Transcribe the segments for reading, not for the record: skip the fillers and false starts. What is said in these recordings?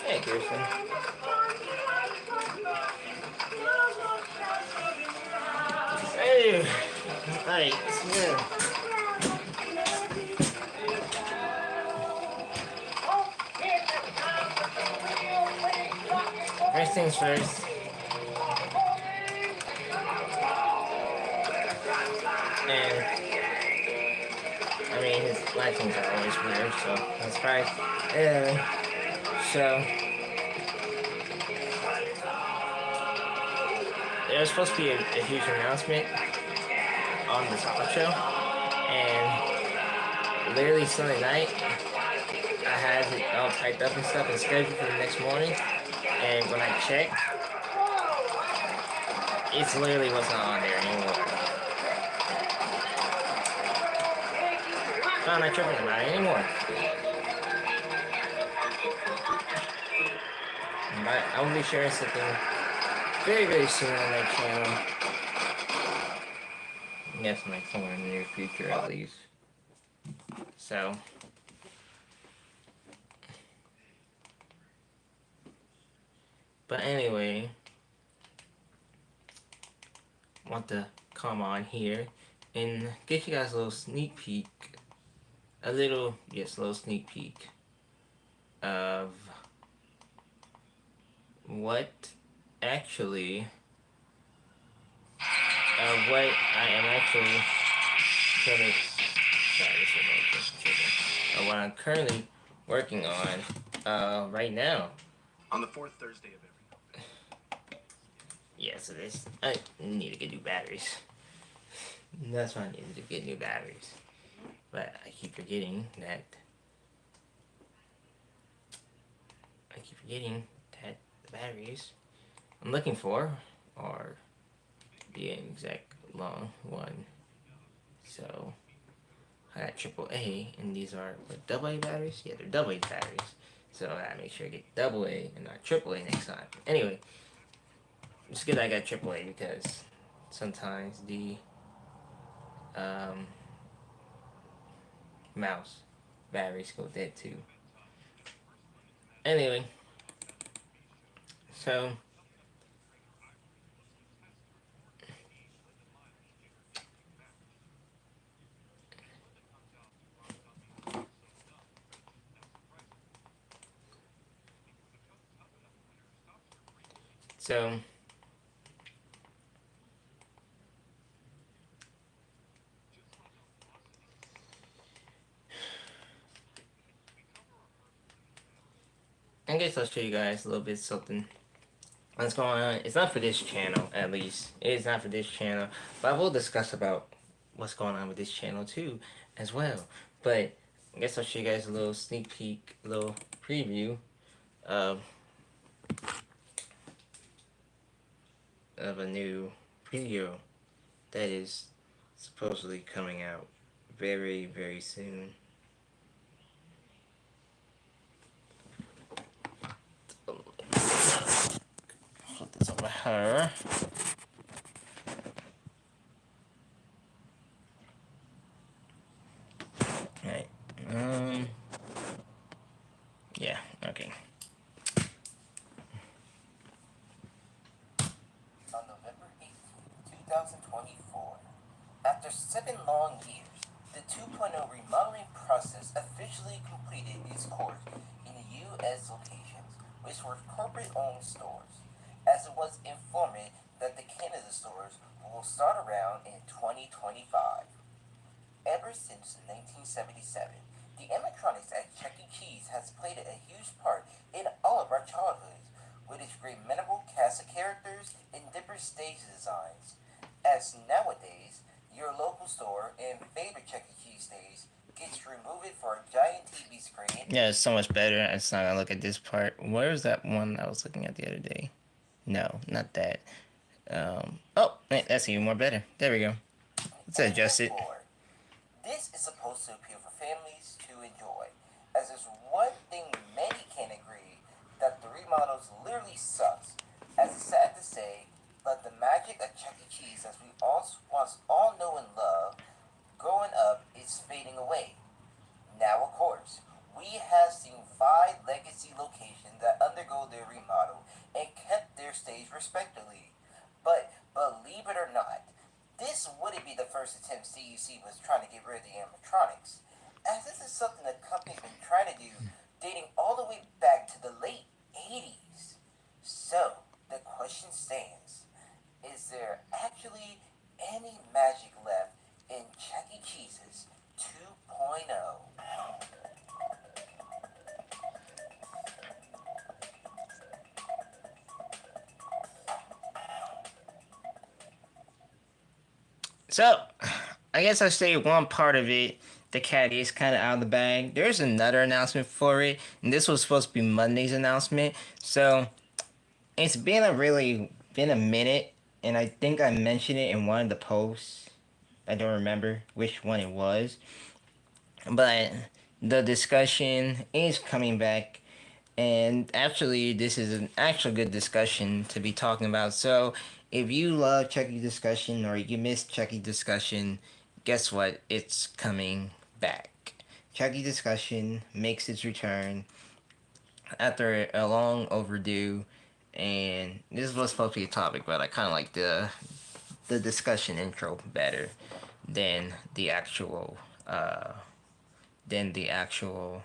Hey, Griffin. Hey, alright, so first things first. And I mean, his license are always weird, so that's right. Anyway, so there was supposed to be a huge announcement on the talk show, and literally Sunday night, I had it all typed up and stuff and scheduled for the next morning. And when I checked, it's literally wasn't on there anymore. So I'm not tripping about it anymore. But I will be sharing something very, very soon on my channel. Yes, like somewhere in the near future at least. So, but anyway, I want to come on here and get you guys a little sneak peek, little sneak peek of what actually, what I am actually currently, sorry, this is my what I'm currently working on, right now. On the fourth Thursday of every month. Yeah, so this, I need to get new batteries. That's why I needed to get new batteries. But I keep forgetting that the batteries I'm looking for are the exact long one. So I got AAA, and these are what, AA batteries? Yeah, they're AA batteries. So I gotta make sure I get AA and not AAA next time. Anyway, it's good I got AAA because sometimes the um, mouse batteries go dead too. Anyway, so so I guess I'll show you guys a little bit something what's going on. It's not for this channel, at least. It is not for this channel, but I will discuss about what's going on with this channel too, as well. But I guess I'll show you guys a little sneak peek, a little preview of a new video that is supposedly coming out very, very soon. Put this over her. Right. Yeah, okay. On November 18, 2024, after 7 long years, the 2.0 remodeling process officially completed its course in the U.S. locations, which were corporate-owned stores, as it was informed that the Canada stores will start around in 2025. Ever since 1977, the animatronics at Chuck E. Cheese has played a huge part in all of our childhoods, with its great memorable cast of characters and different stage designs. As nowadays, your local store and favorite Chuck E. Cheese stage gets removed for a giant TV screen. Yeah, it's so much better. It's not gonna look at this part. Where's that one I was looking at the other day? No, not that. Oh, that's even more better. There we go. Let's adjust it. This is supposed to appeal for families to enjoy, as there's one thing many can agree that the remodels literally sucks. As it's sad to say, but the magic of Chuck E. Cheese, as we once all know and love, growing up, is fading away. Now, of course, we have seen 5 legacy locations that undergo respectively. But believe it or not, this wouldn't be the first attempt CUC was trying to get rid of the animatronics, as this is something the company's been trying to do dating all the way back to the late 80s. So, the question stands, is there actually any magic left in Chuck E. Cheese's 2.0? So, I guess I'll say one part of it. The cat is kind of out of the bag. There's another announcement for it, and this was supposed to be Monday's announcement. So, it's been a minute, and I think I mentioned it in one of the posts. I don't remember which one it was, but the discussion is coming back, and actually, this is an actual good discussion to be talking about. So, if you love Chucky discussion or you missed Chucky discussion, guess what? It's coming back. Chucky discussion makes its return after a long overdue, and this was supposed to be a topic, but I kind of like the discussion intro better than the actual than the actual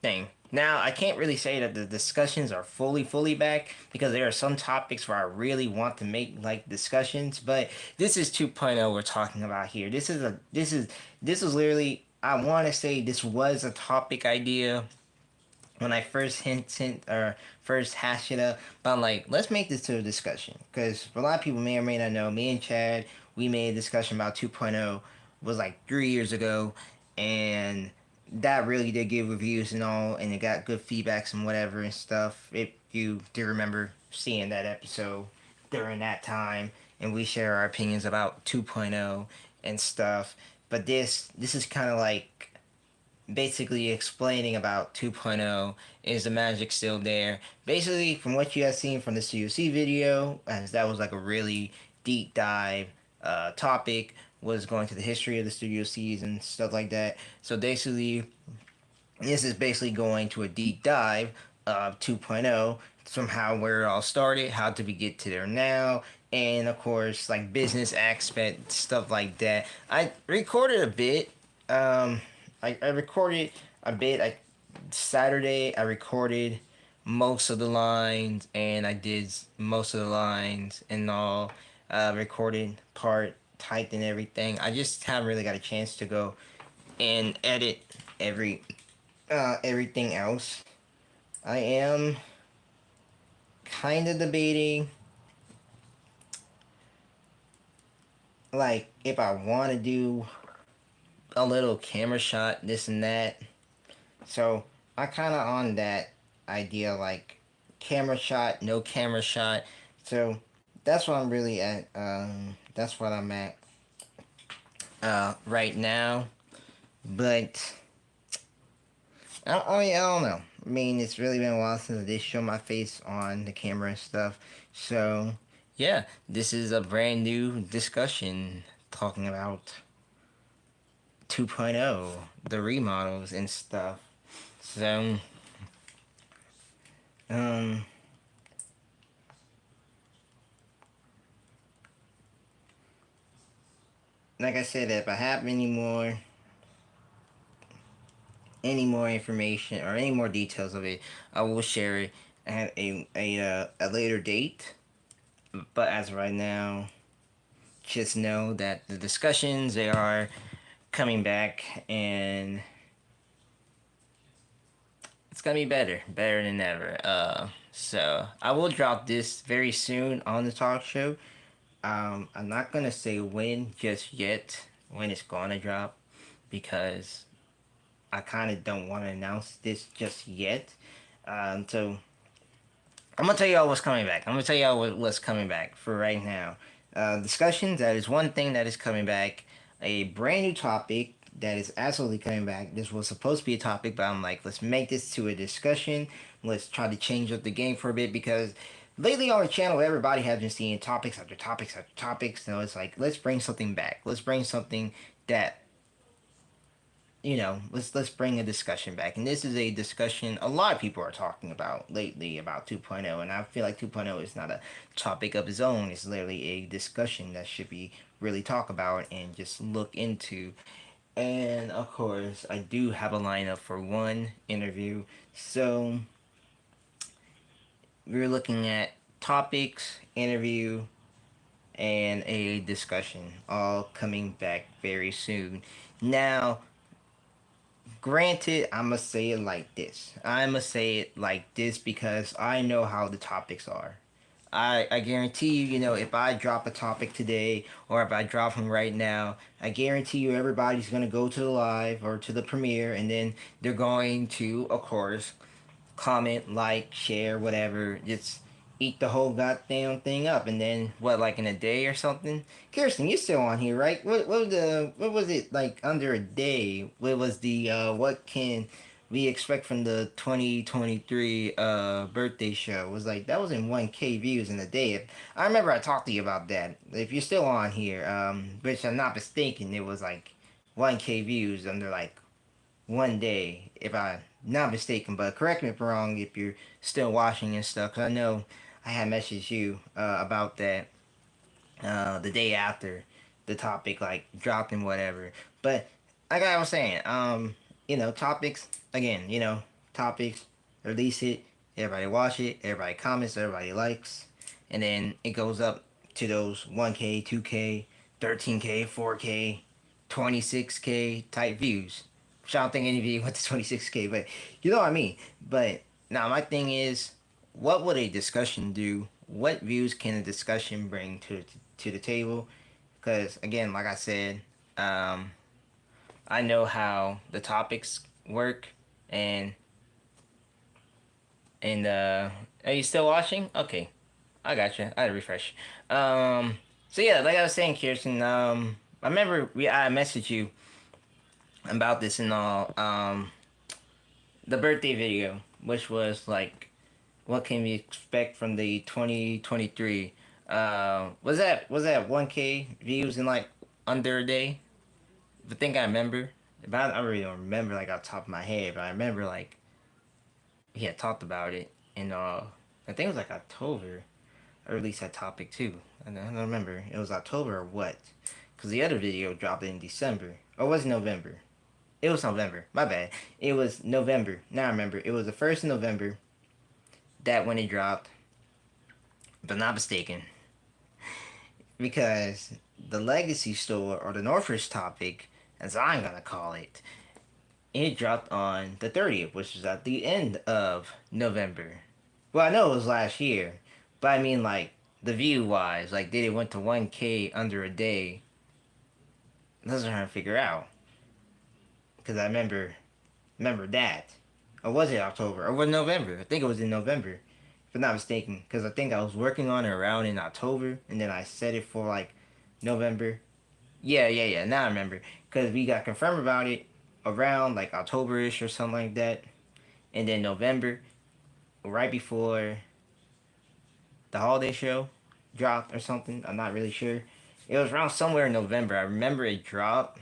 thing. Now, I can't really say that the discussions are fully back because there are some topics where I really want to make like discussions, but this is 2.0 we're talking about here. This is literally, I want to say this was a topic idea when I first first hashed it up, but I'm like, let's make this to a discussion because a lot of people may or may not know. Me and Chad, we made a discussion about 2.0 was like 3 years ago, and that really did give reviews and all, and it got good feedbacks and whatever and stuff. If you do remember seeing that episode during that time, and we share our opinions about 2.0 and stuff. But this is kind of like basically explaining about 2.0. Is the magic still there? Basically, from what you have seen from the COC video, as that was like a really deep dive topic, was going to the history of the Studio Cs and stuff like that. So basically, this is basically going to a deep dive of 2.0 from how where it all started, how did we get to there now, and of course, like business aspect, stuff like that. I recorded a bit. I recorded a bit. Saturday, I recorded most of the lines, and I did most of the lines and all. Recorded part, typed and everything. I just haven't really got a chance to go and edit everything else. I am kind of debating, like, if I want to do a little camera shot, this and that. So I kind of on that idea, like camera shot, no camera shot. So that's what I'm really at. That's what I'm at right now. But I don't know. I mean, it's really been a while since I did show my face on the camera and stuff. So yeah, this is a brand new discussion talking about 2.0, the remodels and stuff. So, like I said, if I have any more information or any more details of it, I will share it at a later date. But as of right now, just know that the discussions, they are coming back, and it's gonna be better than ever. So I will drop this very soon on the talk show. I'm not gonna say when just yet, when it's gonna drop, because I kind of don't want to announce this just yet. So I'm gonna tell y'all what's coming back. I'm gonna tell y'all what's coming back for right now. Discussions, that is one thing that is coming back. A brand new topic that is absolutely coming back. This was supposed to be a topic, but I'm like, let's make this to a discussion. Let's try to change up the game for a bit, because lately on the channel, everybody has been seeing topics after topics after topics. So it's like, let's bring something back. Let's bring something that let's bring a discussion back. And this is a discussion a lot of people are talking about lately about 2.0, and I feel like 2.0 is not a topic of its own. It's literally a discussion that should be really talked about and just look into. And of course, I do have a lineup for one interview. So we're looking at topics, interview, and a discussion all coming back very soon. Now, granted, I must say it like this. I must say it like this because I know how the topics are. I guarantee you, if I drop a topic today or if I drop them right now, I guarantee you everybody's going to go to the live or to the premiere and then they're going to, of course, comment, like, share, whatever. Just eat the whole goddamn thing up, and then what, like in a day or something? Kirsten, you still on here, right? What was it like under a day? What was the what can we expect from the 2023 birthday show? It was like that was in 1K views in a day. I remember I talked to you about that. If you're still on here, which I'm not mistaken, it was like 1K views under like one day, if I'm not mistaken. But correct me if I'm wrong if you're still watching and stuff. Cause I know I had messaged you about that the day after the topic like dropped and whatever. But like I was saying, topics again. Topics. Release it. Everybody watch it. Everybody comments. Everybody likes, and then it goes up to those 1K, 2K, 13K, 4K, 26K type views. Which I don't think any of you went to 26K, but you know what I mean. But now my thing is, what would a discussion do? What views can a discussion bring to the table? Because again, like I said, um, I know how the topics work, and are you still watching? Okay, I got you. I had to refresh. So yeah, like I was saying, Kirsten. I remember I messaged you about this and all. The birthday video, which was like, what can we expect from the 2023? Was that 1K views in like under a day? I think I remember. But I really don't remember like off the top of my head, but I remember like he had talked about it in I think it was like October. I released that topic too. I don't remember. It was October or what? Because the other video dropped in December. Or was it November? It was November. My bad. It was November. Now I remember. It was the 1st of November that when it dropped. If I'm not mistaken. Because the Legacy Store, or the Northridge topic, as I'm going to call it dropped on the 30th, which is at the end of November. Well, I know it was last year. But I mean, like, the view wise, like, did it went to 1K under a day? That's what I'm trying to figure out. Because I remember that. Or was it October? Or was it November? I think it was in November, if I'm not mistaken. Because I think I was working on it around in October, and then I set it for like November. Yeah. Now I remember. Because we got confirmed about it around like October-ish or something like that. And then November, right before the holiday show dropped or something. I'm not really sure. It was around somewhere in November. I remember it dropped,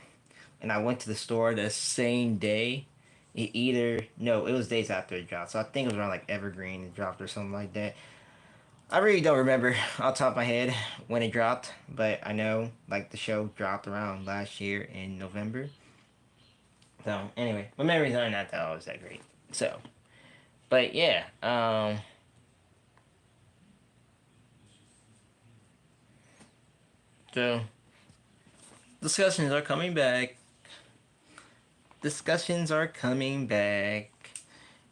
and I went to the store the same day. It was days after it dropped. So I think it was around like Evergreen it dropped or something like that. I really don't remember off the top of my head when it dropped, but I know like the show dropped around last year in November. So anyway, my memories are not that always that great. So, but yeah, so discussions are coming back. Discussions are coming back.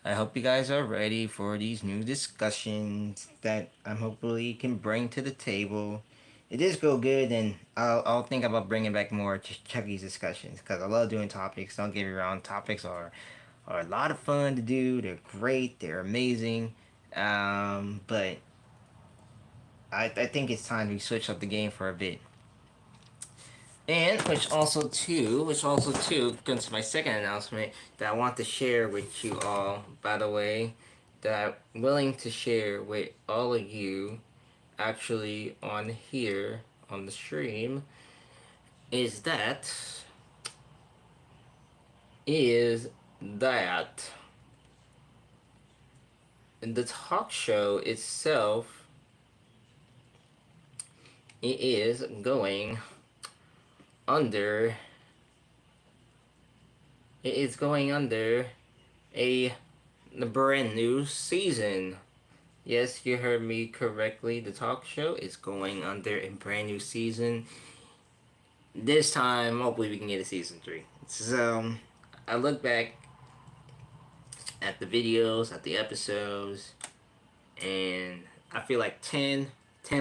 I hope you guys are ready for these new discussions that I'm hopefully can bring to the table. It does go good, and I'll think about bringing back more Chucky's discussions because I love doing topics. Don't get me wrong, topics are a lot of fun to do. They're great. They're amazing. But I think it's time we switch up the game for a bit. And which also too comes to my second announcement that I want to share with you all, by the way, that I'm willing to share with all of you actually on here on the stream, is that is that the talk show itself, it is going under it is going under a brand new season. Yes, you heard me correctly. The talk show is going under a brand new season. This time, hopefully, we can get a season 3. So, I look back at the videos, at the episodes, and I feel like 10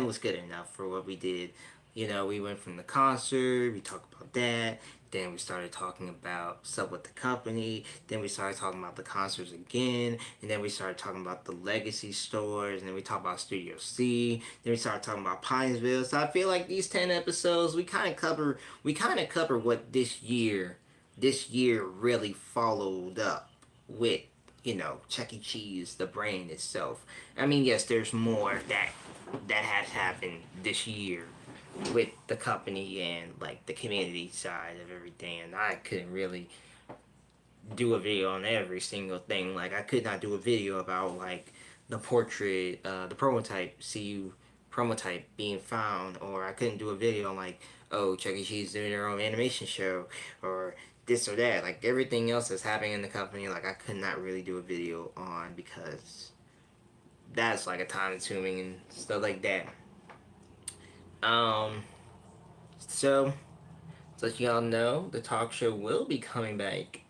was good enough for what we did. You know, we went from the concert, we talked about that, then we started talking about stuff with the company, then we started talking about the concerts again, and then we started talking about the legacy stores, and then we talked about Studio C, then we started talking about Pinesville. So I feel like these 10 episodes, we kind of cover what this year really followed up with, Chuck E. Cheese, the brand itself. I mean, yes, there's more that has happened this year with the company and like the community side of everything, and I couldn't really do a video on every single thing. Like, I could not do a video about like the portrait, the prototype, CU prototype being found, or I couldn't do a video on like, oh, Chuck E. Cheese doing their own animation show, or this or that. Like, everything else that's happening in the company, like, I could not really do a video on because that's like a time consuming and stuff like that. Um, so, so that y'all know, the talk show will be coming back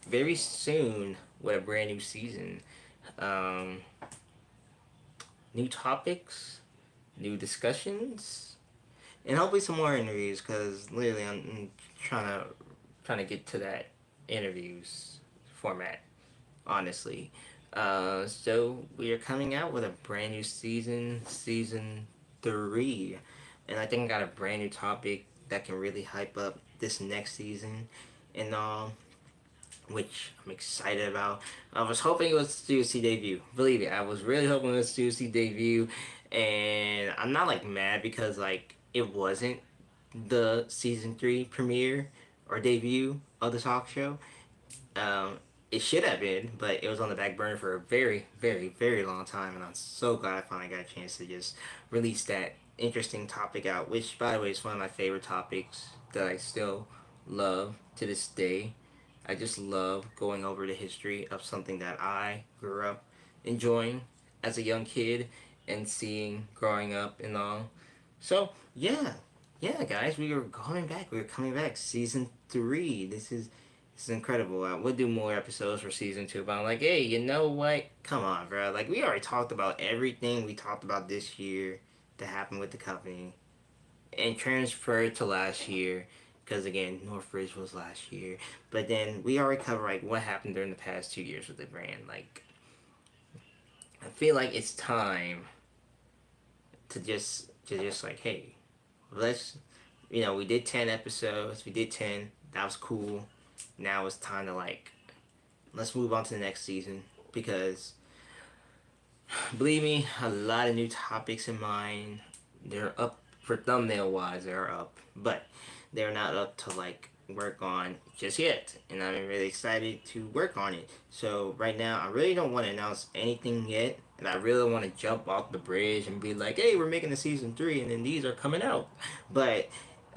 very soon with a brand new season. Um, New topics, new discussions, and hopefully some more interviews. Cause literally, I'm trying to get to that interviews format. Honestly, so we are coming out with a brand new season 3, and I think I got a brand new topic that can really hype up this next season, and which I'm excited about. I was hoping it was Studio C debut. Believe it, I was really hoping it was Studio C debut, and I'm not like mad because like it wasn't the season 3 premiere or debut of the talk show. Um, it should have been, but it was on the back burner for a very, very, very long time, and I'm so glad I finally got a chance to just release that interesting topic out, which, by the way, is one of my favorite topics that I still love to this day. I just love going over the history of something that I grew up enjoying as a young kid and seeing growing up and all. So, yeah, guys, we are going back. We're coming back. Season 3. This is incredible. We'll do more episodes for season 2, but I'm like, hey, you know what? Come on, bro. Like, we already talked about everything we talked about this year that happened with the company and transferred to last year. Because again, Northridge was last year. But then we already covered like what happened during the past 2 years with the brand. Like, I feel like it's time to just like, hey, let's, we did 10 episodes. We did 10. That was cool. Now it's time to like, let's move on to the next season, because believe me, a lot of new topics in mind. They're up for thumbnail wise. They're up, but they're not up to like work on just yet, and I'm really excited to work on it. So right now, I really don't want to announce anything yet, and I really want to jump off the bridge and be like, "Hey, we're making a season 3, and then these are coming out." But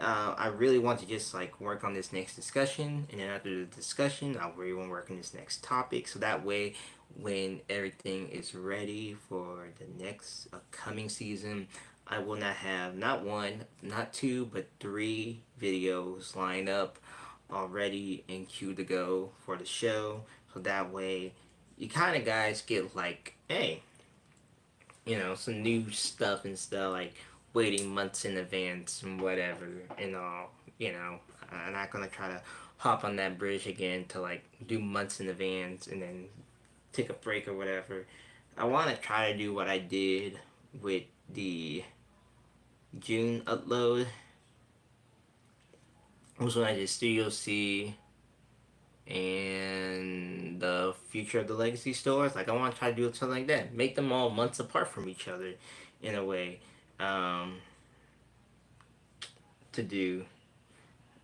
I really want to just like work on this next discussion, and then after the discussion, I really want to work on this next topic, so that way, when everything is ready for the next upcoming season, I will not have not one, not two, but 3 videos lined up already in queue to go for the show. So that way, you kind of guys get like, hey, some new stuff and stuff, like waiting months in advance and whatever and all. I'm not gonna try to hop on that bridge again to like do months in advance and then take a break or whatever. I want to try to do what I did with the June upload. It was when I did Studio C and the future of the legacy stores. Like, I want to try to do something like that. Make them all months apart from each other in a way. To do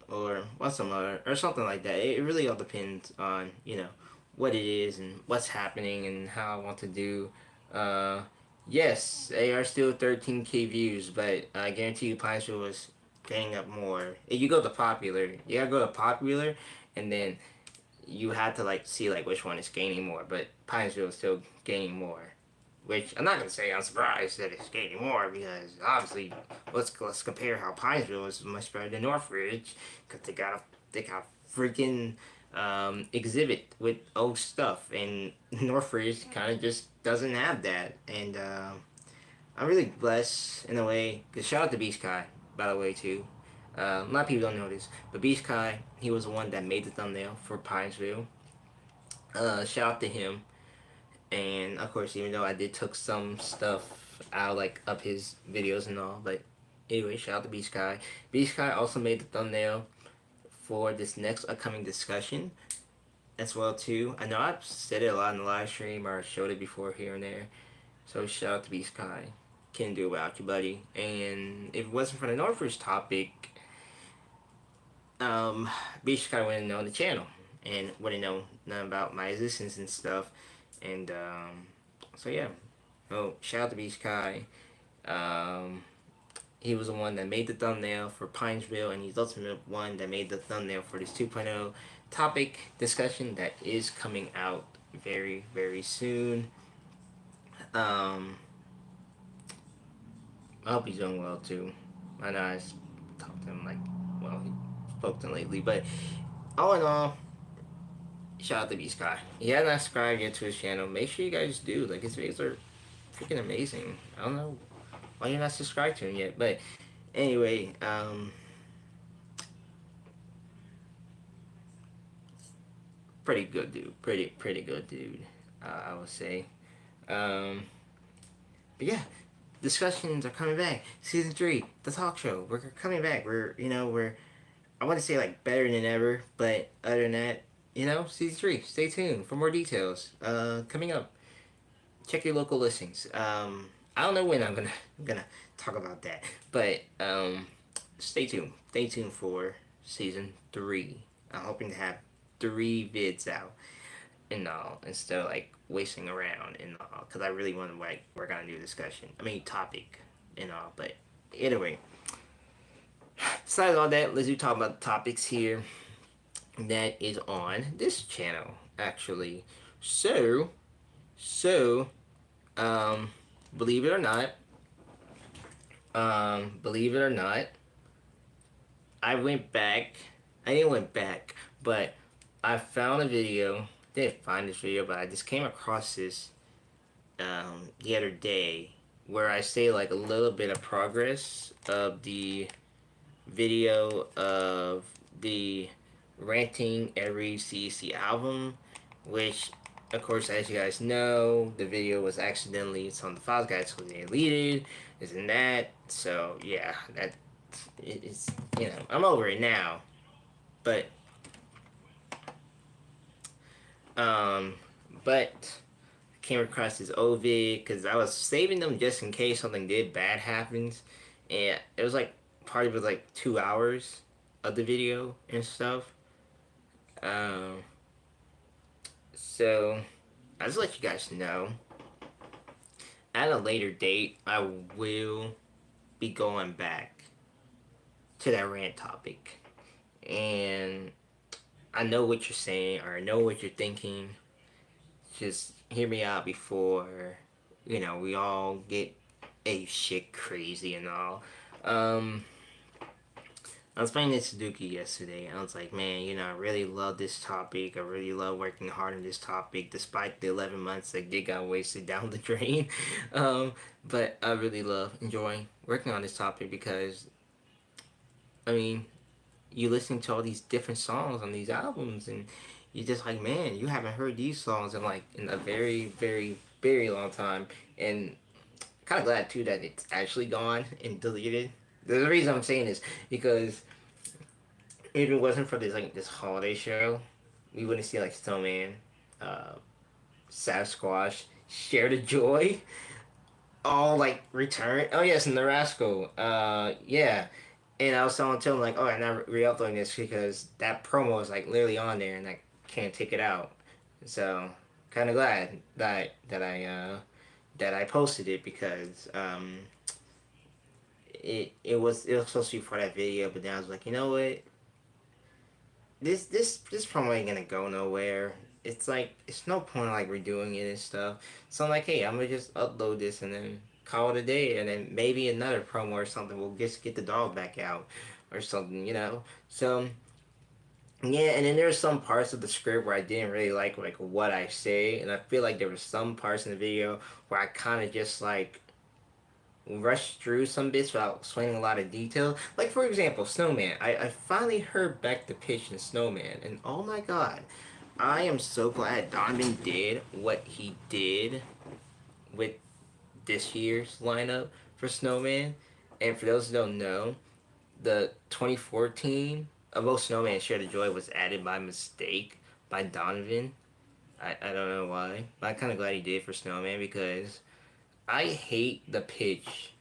or what's some other or something like that. It really all depends on what it is and what's happening and how I want to do. Uh, yes, they are still 13K views, but I guarantee you Pineville was getting up more. If you go to popular, you gotta go to popular, and then you have to like see like which one is gaining more. But Pineville is still gaining more. Which I'm not gonna say I'm surprised that it's gaining more because obviously let's compare how Pinesville is much better than Northridge because they got a freaking exhibit with old stuff and Northridge kind of just doesn't have that and I'm really blessed in a way because shout out to Beast Kai by the way too. A lot of people don't know this, but Beast Kai he was the one that made the thumbnail for Pinesville. Shout out to him. And of course, even though I did took some stuff out like of his videos and all, but anyway, shout out to Beast Sky. Beast Sky also made the thumbnail for this next upcoming discussion as well too. I know I've said it a lot in the live stream or showed it before here and there. So shout out to Beast Sky. Can't do without you, buddy. And if it wasn't for the Northridge topic, Beast Sky wouldn't know the channel and wouldn't know nothing about my existence and stuff. And so yeah, shout out to Beast Kai. He was the one that made the thumbnail for Pinesville, and he's also the one that made the thumbnail for this 2.0 topic discussion that is coming out very, very soon. I hope he's doing well too. I know I talked to him he spoke to him lately, but all in all, shout out to B Sky. If you have not subscribed yet to his channel, make sure you guys do. Like, his videos are freaking amazing. I don't know why you're not subscribed to him yet, but anyway, pretty good dude. Pretty good dude, I would say. But yeah, discussions are coming back. Season 3, the talk show. We're coming back. We're I want to say like better than ever, but other than that, season 3. Stay tuned for more details. Coming up. Check your local listings. I don't know when I'm gonna talk about that, but stay tuned. Stay tuned for season 3. I'm hoping to have 3 vids out and all instead of like wasting around and all, because I really want to like work on a new discussion. I mean topic and all, but anyway. Besides all that, let's do talk about the topics here that is on this channel actually. So believe it or not, I went back. I didn't went back, but I found a video. Didn't find this video, but I just came across this the other day where I say like a little bit of progress of the video of the Ranting Every CEC album, which of course, as you guys know, the video was accidentally, it's on the files guys, so they deleted, isn't that? So yeah, it's I'm over it now, but came across this old vid because I was saving them just in case something bad happens, and it was like part of it was like 2 hours of the video and stuff. So I just let you guys know at a later date I will be going back to that rant topic, and I know what you're saying or I know what you're thinking. Just hear me out before we all get a shit crazy and all. I was playing this Sudoku yesterday, and I was like, man, I really love this topic. I really love working hard on this topic, despite the 11 months that did got wasted down the drain. But I really love enjoying working on this topic because, I mean, you listen to all these different songs on these albums, and you're just like, man, you haven't heard these songs in a very, very, very long time. And kind of glad, too, that it's actually gone and deleted. The reason I'm saying this because if it wasn't for this holiday show, we wouldn't see like Snowman, Sasquatch, Share the Joy, all like return. Oh yes, and the Rascal. Yeah, And I was telling him like, oh, I'm not re-uploading this because that promo is like literally on there, and I can't take it out. So kind of glad that I posted it because it was supposed to be for that video, but then I was like, you know what, this promo ain't gonna go nowhere. It's like it's no point like redoing it and stuff. So I'm like, hey, I'm gonna just upload this and then call it a day, and then maybe another promo or something will just get the dog back out or something. So yeah, and then there's some parts of the script where I didn't really like what I say, and I feel like there was some parts in the video where I kind of just like rushed through some bits without explaining a lot of detail. Like for example, Snowman. I finally heard back the pitch in Snowman, and oh my god, I am so glad Donovan did what he did with this year's lineup for Snowman. And for those who don't know, the 2014 Although Snowman Share the Joy was added by mistake by Donovan. I don't know why, but I'm kind of glad he did for Snowman because I hate the pitch.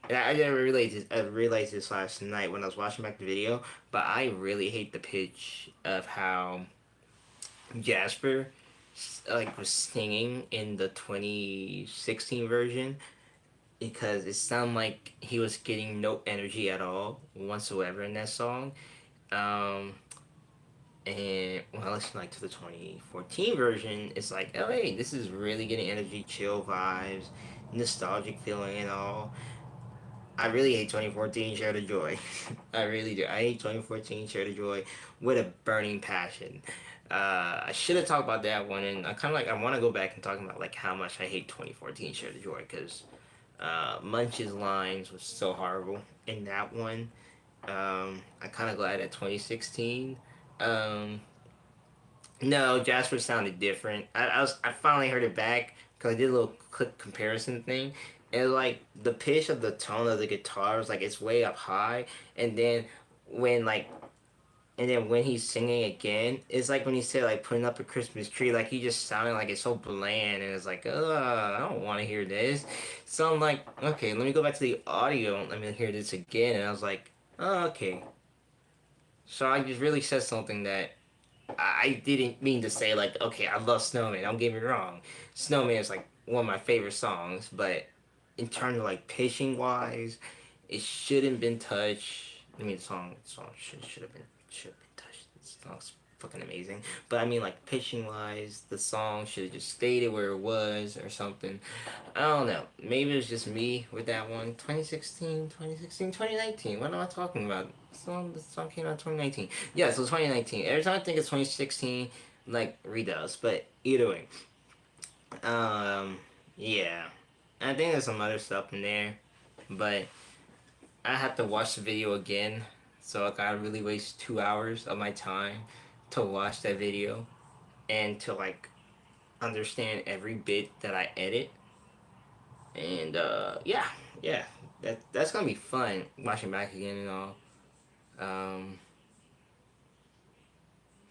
And I didn't realize this last night when I was watching back the video, but I really hate the pitch of how Jasper like was singing in the 2016 version because it sounded like he was getting no energy at all whatsoever in that song. Um, and when I listen like to the 2014 version, it's like, oh hey, this is really getting energy, chill vibes, nostalgic feeling and all. I really hate 2014 Share the Joy. I really do. I hate 2014 Share the Joy with a burning passion. I should have talked about that one, and I kind of like I want to go back and talk about like how much I hate 2014 Share the Joy because Munch's lines was so horrible in that one. I kind of glad at 2016. Um, no, Jasper sounded different. I finally heard it back because I did a little quick comparison thing, and like the pitch of the tone of the guitar was like it's way up high, and then when like and then when he's singing again, it's like when he said like putting up a Christmas tree, like he just sounded like it's so bland, and it's like, I don't want to hear this. So I'm like, okay, let me go back to the audio and let me hear this again, and I was like, oh, okay. So I just really said something that I didn't mean to say like, okay, I love Snowman. Don't get me wrong. Snowman is like one of my favorite songs, but in terms of like pitching wise, it shouldn't been touched. I mean, the song should have been touched. The song's fucking amazing. But I mean, like pitching wise, the song should have just stayed where it was or something. I don't know. Maybe it was just me with that one. 2016, 2019. What am I talking about? The song came out in 2019. Yeah, so 2019. Every time I think it's 2016, like redoes. But either way, um, yeah. I think there's some other stuff in there, but I have to watch the video again. So I gotta really waste 2 hours of my time to watch that video and to like understand every bit that I edit. And yeah, that's gonna be fun watching back again and all. Um,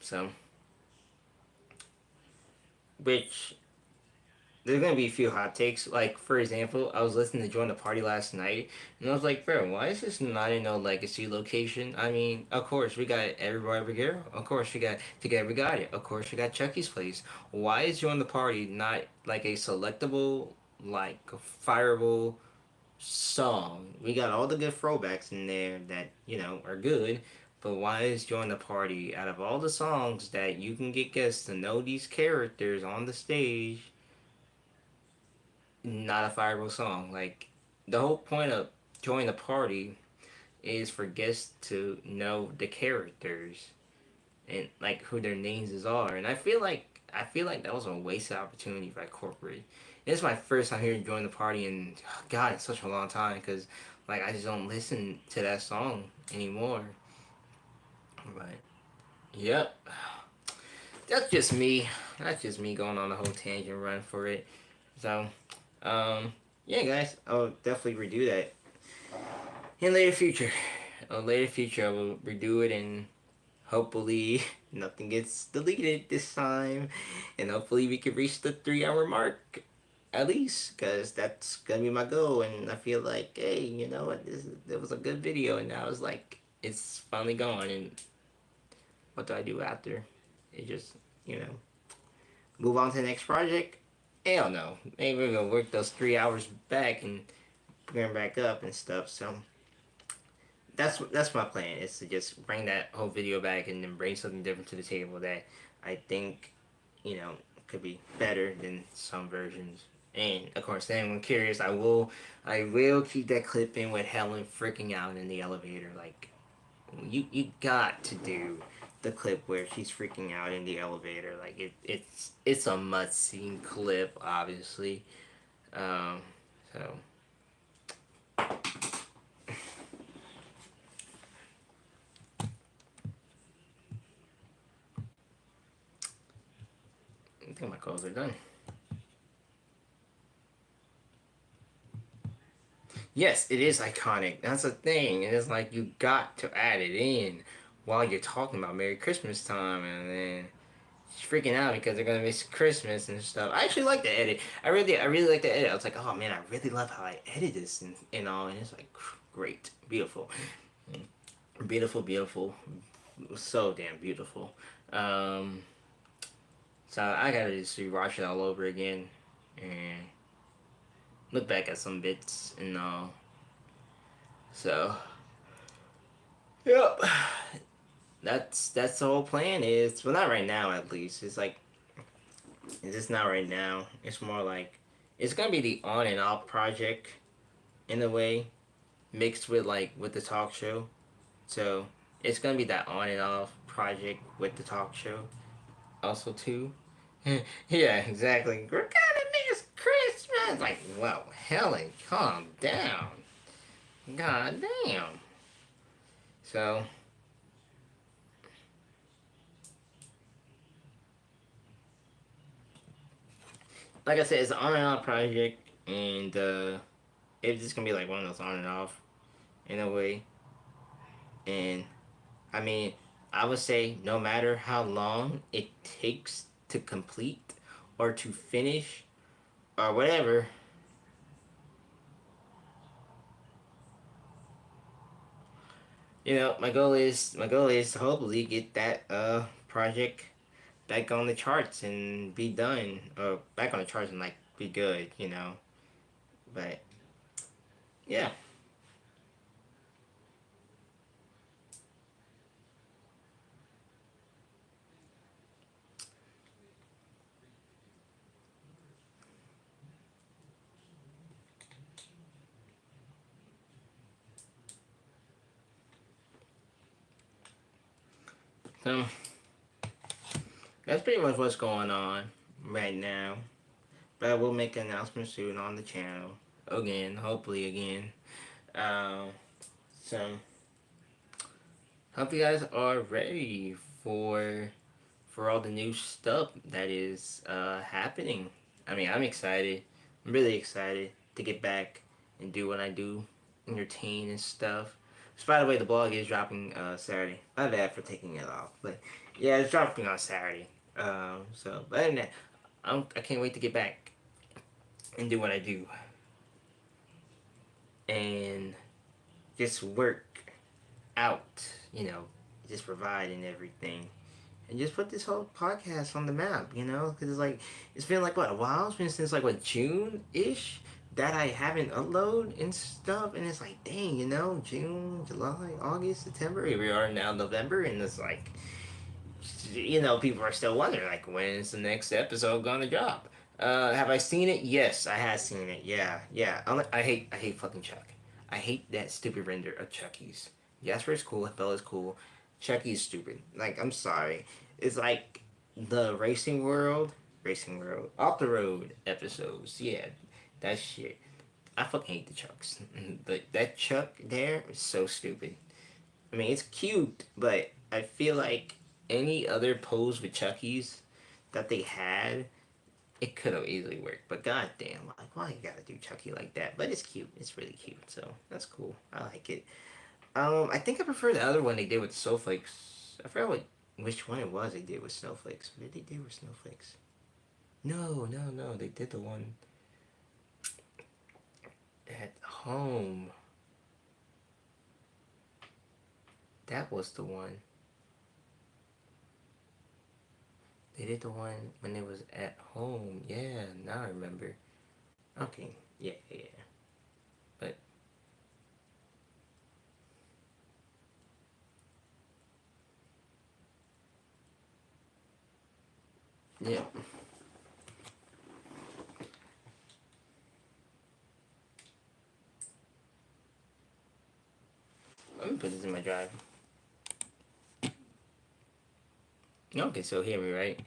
so which there's gonna be a few hot takes. Like for example, I was listening to Join the Party last night, and I was like, bro, why is this not in no legacy location? I mean, of course we got Everybody Every Girl. Of course we got Together We Got It. Of course we got Chucky's Place. Why is Join the Party not like a selectable, like fireable song? We got all the good throwbacks in there that are good. But why is Join the Party out of all the songs that you can get guests to know these characters on the stage? Not a fireable song. Like the whole point of Join the Party is for guests to know the characters and like who their names are. And I feel like that was a wasted opportunity by corporate. And it's my first time hearing Join the Party in God, it's such a long time because like I just don't listen to that song anymore. But yep, that's just me. That's just me going on a whole tangent run for it. So yeah, guys, I'll definitely redo that in later future. I will redo it and hopefully nothing gets deleted this time, and hopefully we can reach the 3 hour mark. at least, because that's gonna be my goal. And I feel like, hey, you know what, it was a good video, and now it's like it's finally gone. And what do I do after? It just, you know, move on to the next project. Hell no. Maybe we're gonna work those 3 hours back and bring them back up and stuff. So that's my plan, is to just bring that whole video back and then bring something different to the table that I think, you know, could be better than some versions. And of course, then when curious, I will keep that clip in with Helen freaking out in the elevator. Like, you got to do the clip where she's freaking out in the elevator. Like, it's a must see clip, obviously. Um, so I think my calls are done. Yes, it is iconic. That's the thing. And it's like you got to add it in while you're talking about Merry Christmas time, and then she's freaking out because they're gonna miss Christmas and stuff. I actually like the edit. I really like the edit. I was like, oh man, I really love how I edit this and all. And it's like great, beautiful, beautiful, beautiful, so damn beautiful. Um, so I gotta just rewatch it all over again and look back at some bits and all. So, yep. That's the whole plan is. Well, not right now, at least. It's like, it's just not right now. It's more like, it's gonna be the on and off project in a way, mixed with like with the talk show. So it's gonna be that on and off project with the talk show also too. Yeah, exactly. We're gonna miss Christmas. Like, whoa, Helen, calm down. God damn. So like I said, it's an on and off project, and it's just gonna be like one of those on and off in a way. And I mean, I would say no matter how long it takes to complete or to finish or whatever, my goal is to hopefully get that project back on the charts and be done, or back on the charts and like be good, you know. But yeah. So that's pretty much what's going on right now. But I will make an announcement soon on the channel. Again, hopefully again. Um, so hope you guys are ready for all the new stuff that is happening. I mean, I'm excited. I'm really excited to get back and do what I do, entertain and stuff. So by the way, the blog is dropping Saturday. My bad for taking it off, but yeah, it's dropping on Saturday. So, but other than that, I can't wait to get back and do what I do and just work out, you know, just provide and everything. And just put this whole podcast on the map, you know? Because it's like, it's been like, what, a while? It's been since like, what, June-ish that I haven't uploaded and stuff. And it's like, dang, you know, June, July, August, September. Here we are now, November. And it's like, you know, people are still wondering, like, when's the next episode gonna drop? Have I seen it? Yes, I have seen it. Yeah, yeah. I hate fucking Chuck. I hate that stupid render of Chucky's. Jasper's cool. Bella's cool. Chucky's stupid. Like, I'm sorry. It's like the Racing World, Off the Road episodes. Yeah, that shit. I fucking hate the Chucks. That Chuck there is so stupid. I mean, it's cute, but I feel like any other pose with Chucky's that they had, it could have easily worked. But goddamn, like, why you gotta do Chucky like that? But it's cute. It's really cute. So that's cool. I like it. I think I prefer the other one they did with snowflakes. I forgot which one it was they did with snowflakes. What did they do with snowflakes? No, no, no. They did the one. at home. That was the one. They did the one when it was at home. Yeah, now I remember. Okay, yeah. But yeah. Let me put this in my drive. Y'all can still hear me, right?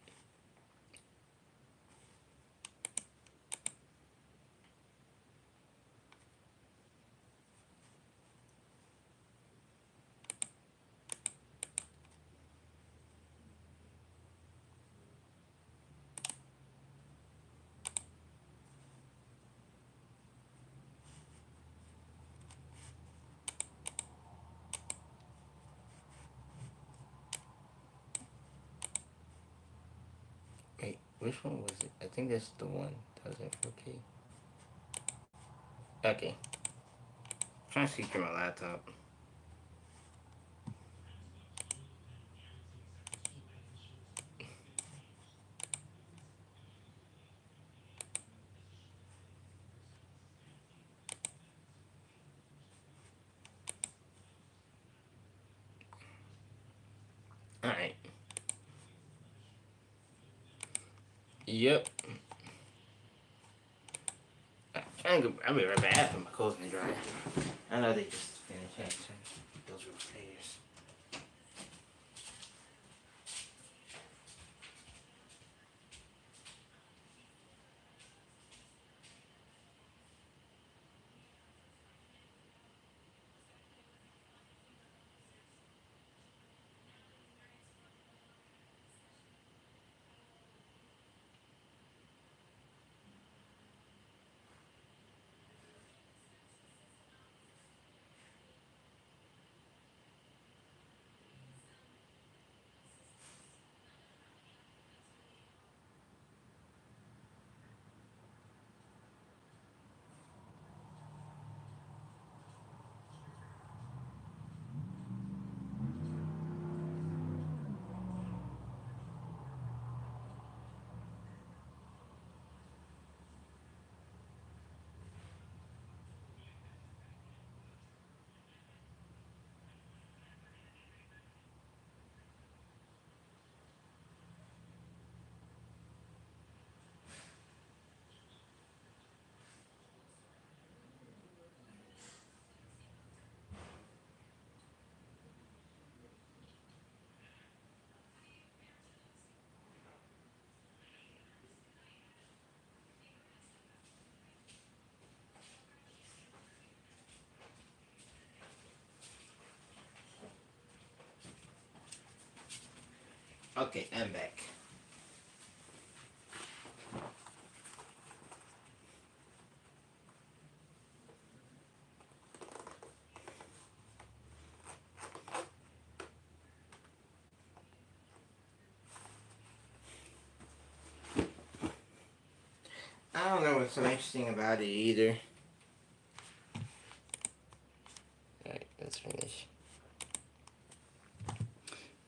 Wait, which one was it? I think that's the one. That was in 4K. Okay. I'm trying to see through my laptop. Alright. Yep. I'll be right back after my clothes in the dryer. I know they just finished actually. Those were upstairs. Okay, I'm back. I don't know what's so interesting about it either. Alright, let's finish.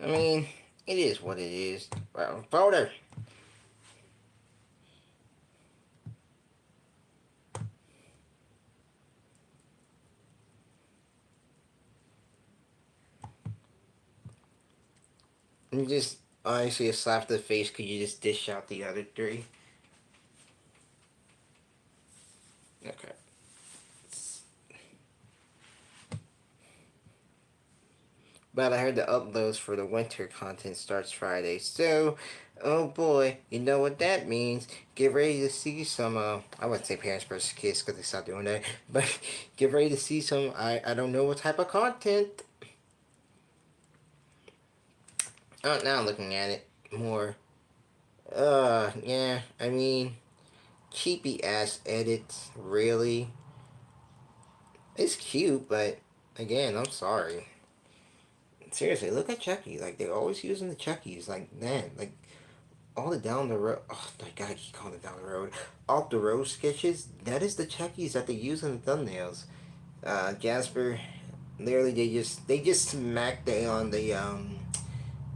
I mean, it is what it is. Well, folder. You just honestly a slap to the face. Could you just dish out the other three? Okay. But I heard the uploads for the winter content starts Friday. So, oh boy, you know what that means. Get ready to see some, I wouldn't say parents versus kids because they stopped doing that. But get ready to see some, I don't know what type of content. Now looking at it more. Yeah, I mean, cheapy ass edits, really. It's cute, but again, I'm sorry. Seriously, look at Chucky. Like, they're always using the Chuckies. Like, man, like, all the down the road. Oh my god, I keep calling it down the road. Off the road sketches. That is the Chuckies that they use in the thumbnails. Jasper, literally, they just smacked it on the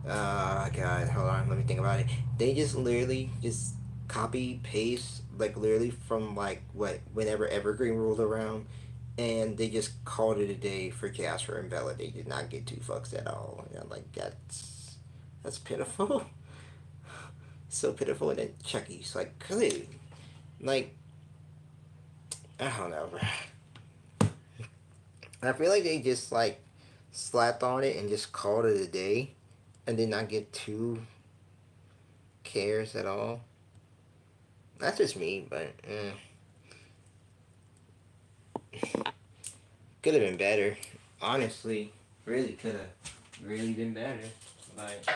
God, hold on, let me think about it. They just literally just copy paste like literally from like what whenever Evergreen rolled around, and they just called it a day for Jasper and Bella. They did not get two fucks at all. And I'm like, that's pitiful. So pitiful. And then Chucky's like, good. Like, I don't know, bro. I feel like they just like slapped on it and just called it a day, and did not get two cares at all. That's just me, but could have been better. Honestly, really could have really been better. Like,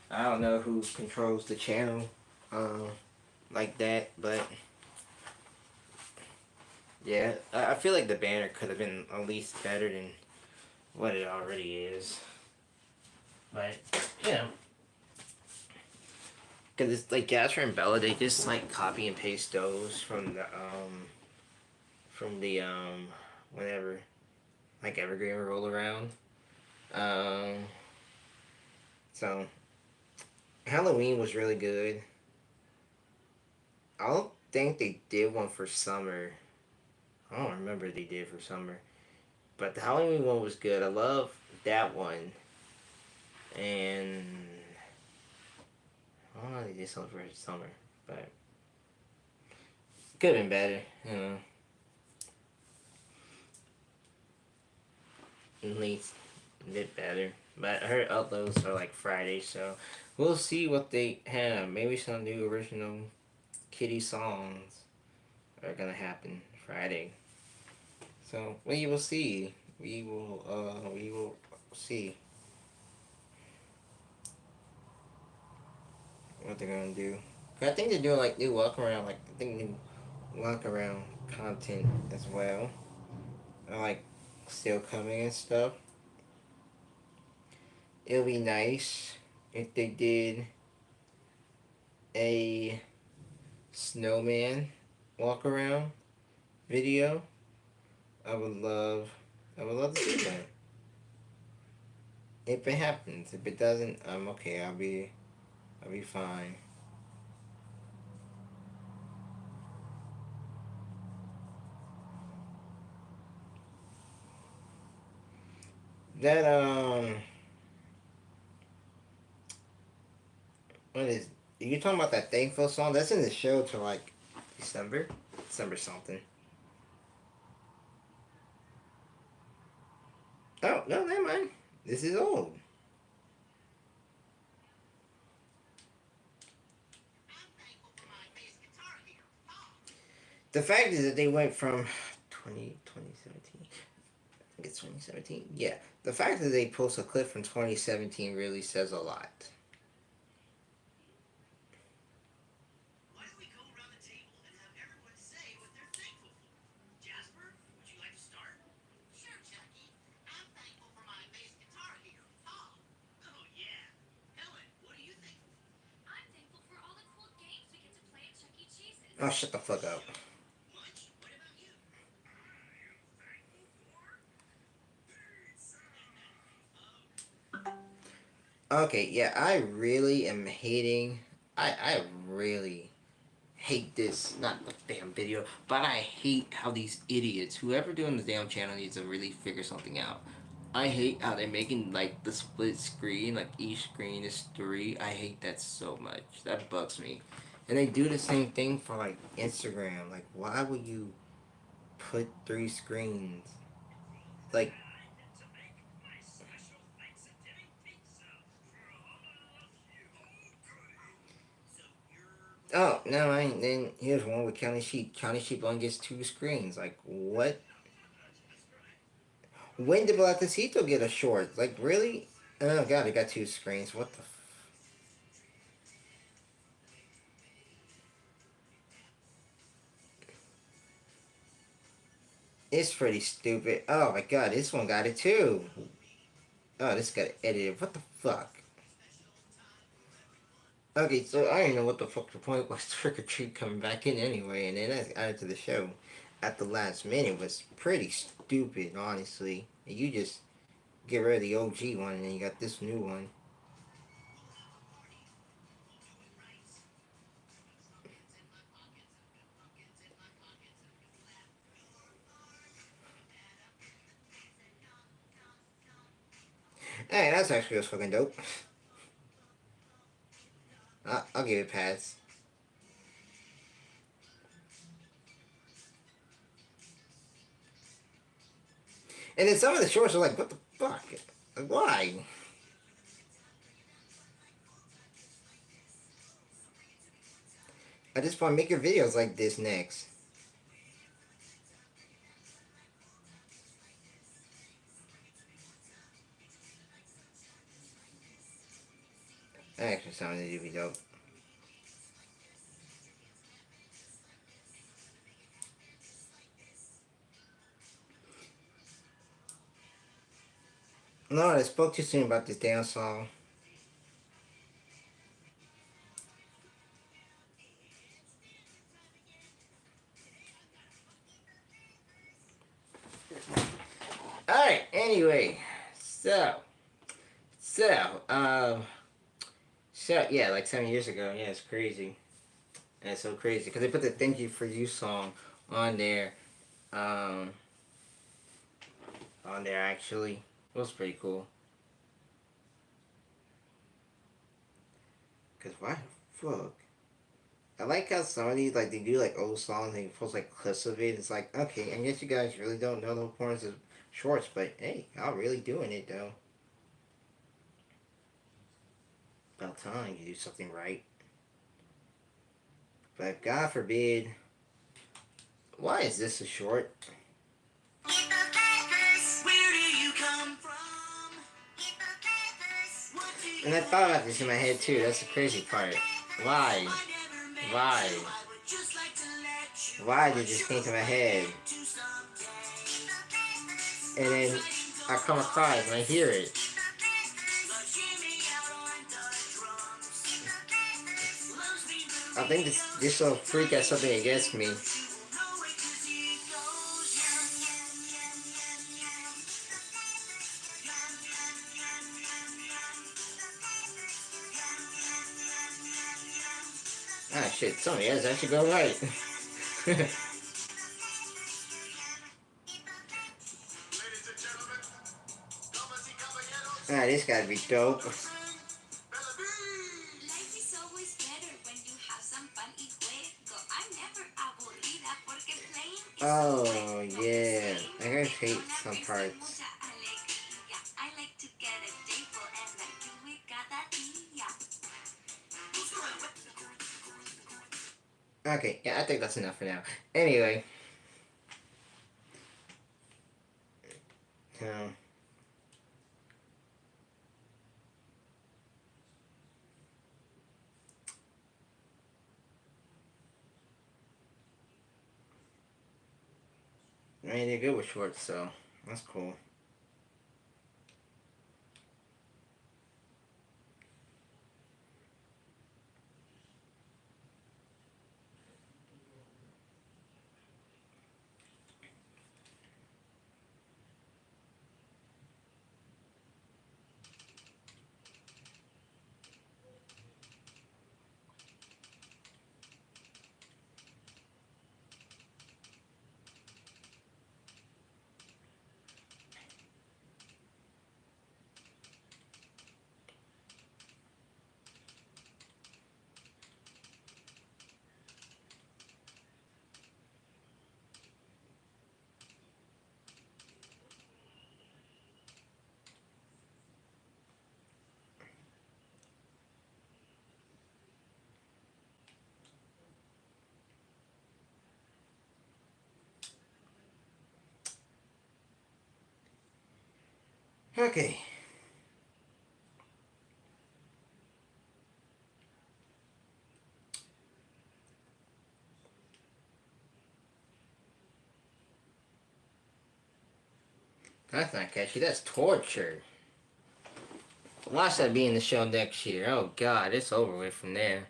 I don't know who controls the channel like that, but yeah, I feel like the banner could have been at least better than what it already is. But, you know. Because it's like Jasper and Bella, they just like copy and paste those from the whenever like Evergreen roll around. Um, so Halloween was really good. I don't think they did one for summer. I don't remember they did for summer, but the Halloween one was good. I love that one, and I don't know, they did something for summer, but could have been better, you know. At least a bit better. But her uploads are like Friday, so we'll see what they have. Maybe some new original Kitty songs are gonna happen Friday. So we will see. We will see what they're gonna do. I think they're doing like new walk around, like I think new walk around content as well. Like still coming and stuff. It would be nice if they did a snowman walk around video. I would love to see that. If it happens, if it doesn't, I'm okay. I'll be fine. That what is? You talking about that thankful song? That's in the show till like December something. Oh no, never mind. This is old. The fact is that they went from 2017. I think it's 2017. Yeah, the fact that they post a clip from 2017 really says a lot. Oh, shut the fuck up. Okay, yeah, I really am hating. I really hate this. Not the damn video, but I hate how these idiots, whoever doing the damn channel, needs to really figure something out. I hate how they're making like the split screen, like each screen is three. I hate that so much. That bugs me. And they do the same thing for like Instagram. Like, why would you put three screens? Like, oh, no, I ain't. Then here's one with County Sheep. County Sheep only gets two screens. Like, what? When did Blatacito get a short? Like, really? Oh, God, it got two screens. What the It's pretty stupid. Oh, my God, this one got it, too. Oh, this got edited. What the fuck? Okay, so I didn't know what the fuck the point was Trick or Treat coming back in anyway, and then that's added to the show at the last minute was pretty stupid, honestly. And you just get rid of the OG one, and then you got this new one. Hey, that's actually was fucking dope. I'll give it a pass. And then some of the shorts are like, what the fuck? Like, why? At this point, make your videos like this next. That actually sounded to be dope. No, I spoke too soon about this damn song. Alright, anyway. So, so, um, so, yeah, like 7 years ago. Yeah, it's crazy. And it's so crazy. Because they put the Thank You For You song on there. Um, on there, actually. It was pretty cool. Because why the fuck? I like how some of these, like, they do, like, old songs and they post, like, clips of it. It's like, okay, I guess you guys really don't know the importance of shorts, but hey, y'all really doing it, though. About time you do something right. But God forbid. Why is this a short? And I thought about this in my head too. That's the crazy part. Why? Why? Why did this came to my head? And then I come across and I hear it. I think this will freak out something against me. Ah shit, something else. I should go right. Ah, this gotta be dope. Oh yeah, I gotta hate some parts. Okay, yeah, I think that's enough for now. Anyway, um, I mean they're good with shorts, so that's cool. Okay. That's not catchy, that's torture. Watch that be in the show next year. Oh God, it's over with from there.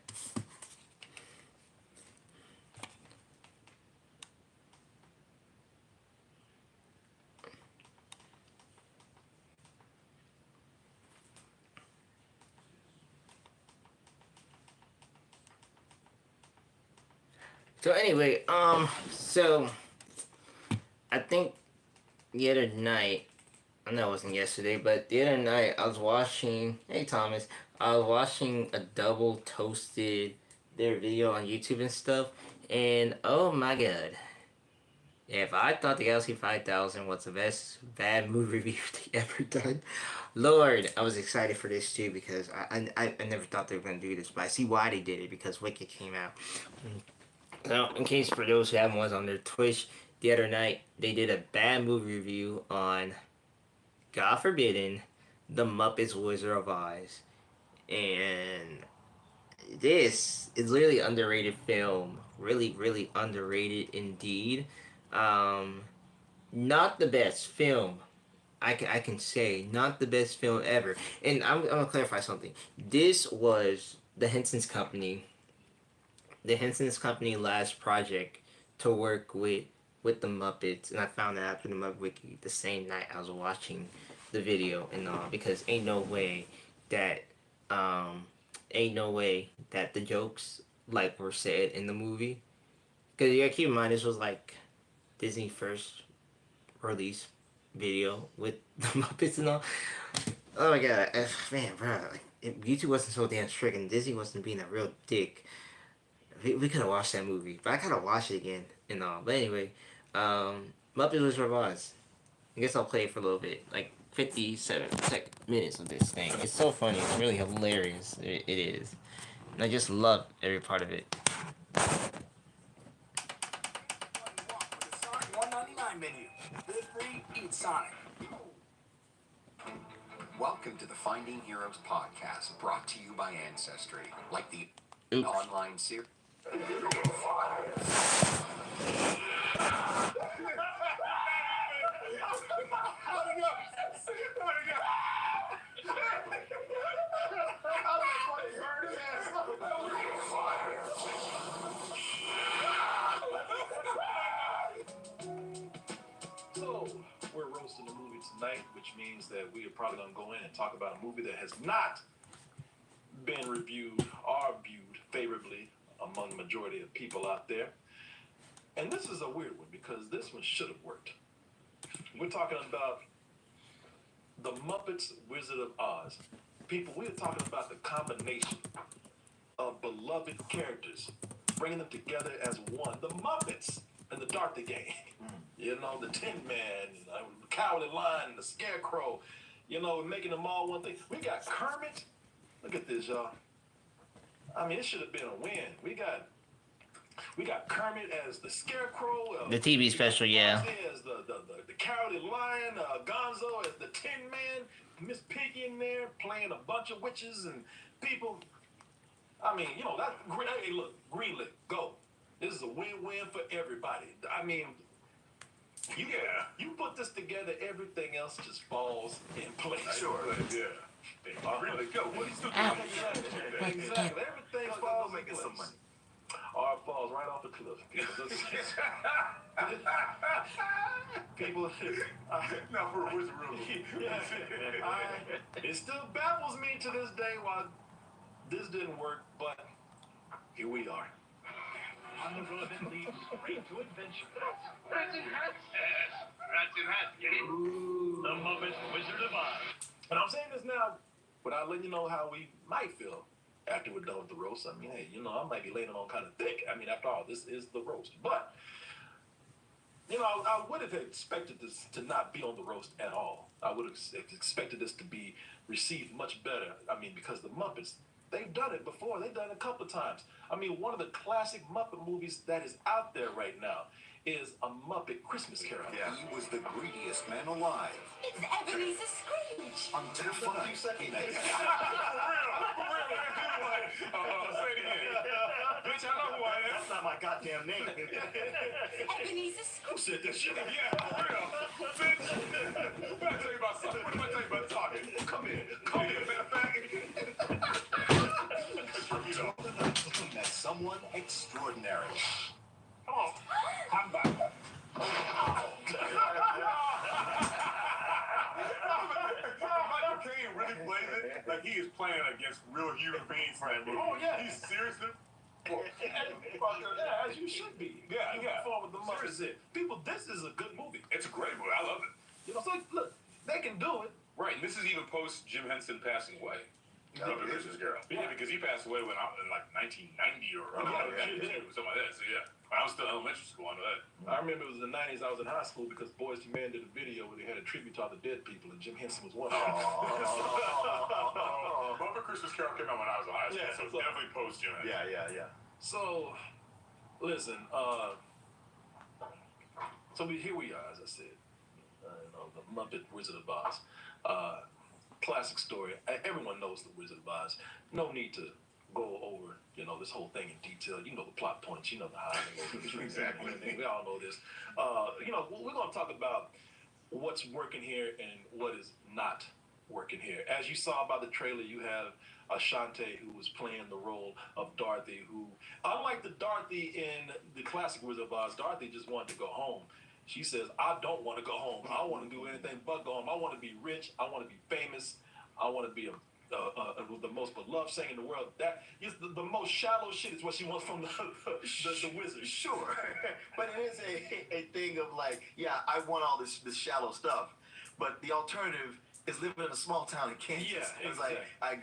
So anyway, so I think the other night, I know it wasn't yesterday, but the other night I was watching. Hey Thomas, I was watching a double toasted their video on YouTube and stuff, and oh my God, if I thought the Galaxy 5000 was the best bad movie review they ever done, Lord, I was excited for this too because I never thought they were gonna do this, but I see why they did it because Wicked came out. Now, in case for those who haven't was on their Twitch the other night, they did a bad movie review on God forbidden, The Muppets Wizard of Oz, and this is literally underrated film, really underrated indeed. Um, Not the best film. I can say not the best film ever. And I'm gonna clarify something. This was the Henson's Company, last project to work with the Muppets, and I found out after the Muppet Wiki the same night I was watching the video and all because that um ain't no way that the jokes like were said in the movie because you gotta keep in mind this was like Disney first release video with the Muppets and all. Oh my God, man, bro, like if YouTube wasn't so damn strict and Disney wasn't being a real dick, we could have watched that movie, but I gotta watch it again and all. But anyway, Muppet Wizard of Oz. I guess I'll play it for a little bit, like 57 minutes of this thing. It's so funny. It's really hilarious. It is. And I just love every part of it. $1.99 menu. Live free, eat Sonic. Welcome to the Finding Heroes podcast, brought to you by Ancestry, like the Oops. online series. So, we're roasting a movie tonight, which means that we are probably going to go in and talk about a movie that has not been reviewed or viewed favorably among the majority of people out there. And this is a weird one because this one should have worked. We're talking about The Muppets Wizard of Oz. People, we're talking about the combination of beloved characters, bringing them together as one. The Muppets and the Dorothy Gang. You know, the Tin Man, the Cowardly Lion, the Scarecrow. You know, making them all one thing. We got Kermit. Look at this, y'all. I mean, it should have been a win. We got Kermit as the Scarecrow. The TV special, yeah. As the Cowardly Lion. Gonzo as the Tin Man. Miss Piggy in there playing a bunch of witches and people. I mean, you know, that's great. Hey, look, greenlit, go. This is a win-win for everybody. I mean, you put this together, everything else just falls in place. Sure. Yeah. Really go. What he's doing? Exactly. Everything falls in making place. some money. Or it falls right off the cliff. People. Now for a wizard room. It still baffles me to this day why this didn't work, but here we are. On the road that leads straight to adventure. Rats in hats? Yes, rats in hats, get it? The Muppets Wizard of Oz. And I'm saying this now without letting you know how we might feel after we're done with the roast. I mean, hey, you know, I might be laying it on kind of thick. I mean, after all, this is the roast. But, you know, I would have expected this to not be on the roast at all. I would have expected this to be received much better. I mean, because the Muppets, they've done it before. They've done it a couple of times. I mean, one of the classic Muppet movies that is out there right now is A Muppet Christmas Carol. Yeah. He was the greediest man alive. It's Ebenezer Scrooge. Until the night he met. Say it again. bitch, I know who I am. That's not my goddamn name. Ebenezer Who Scrooge. said that shit? Yeah, for real. Bitch. Let me tell you about something. What am I tell you about talking? Come here. Matter of fact. You know, Met someone extraordinary. come on. I'm back. Michael Caine really plays it like he is playing against real human beings. Oh, yeah. He's serious. Yeah, as you should be. Yeah, yeah. With the Muppets. People, this is a good movie. It's a great movie. I love it. You know, so look, they can do it. Right, and this is even post Jim Henson passing away. Love the Christmas Carol. Yeah, because he passed away when I was in like 1990 or something like that. So yeah, I was still in elementary school. I know that. I remember it was the 90s. I was in high school because Boyz II Men did a video where they had a tribute to all the dead people, and Jim Henson was one of them. Bumper Christmas Carol came out when I was in high school, Yeah, so so- definitely post Jim Henson. Yeah. So, listen. So here we are, as I said. The Muppet Wizard of Oz. Classic story. Everyone knows the Wizard of Oz. No need to go over, this whole thing in detail. You know the plot points. You know the highlights. Exactly. We all know this. We're going to talk about what's working here and what is not working here. As you saw by the trailer, you have Ashante, who was playing the role of Dorothy, who, unlike the Dorothy in the classic Wizard of Oz, Dorothy just wanted to go home. She says, I don't want to go home. I want to do anything but go home. I want to be rich. I want to be famous. I want to be the most beloved singer in the world. That is the most shallow shit is what she wants from the wizard. Sure. But it is a thing of like, yeah, I want all this shallow stuff. But the alternative is living in a small town in Kansas. Yeah, It's like, I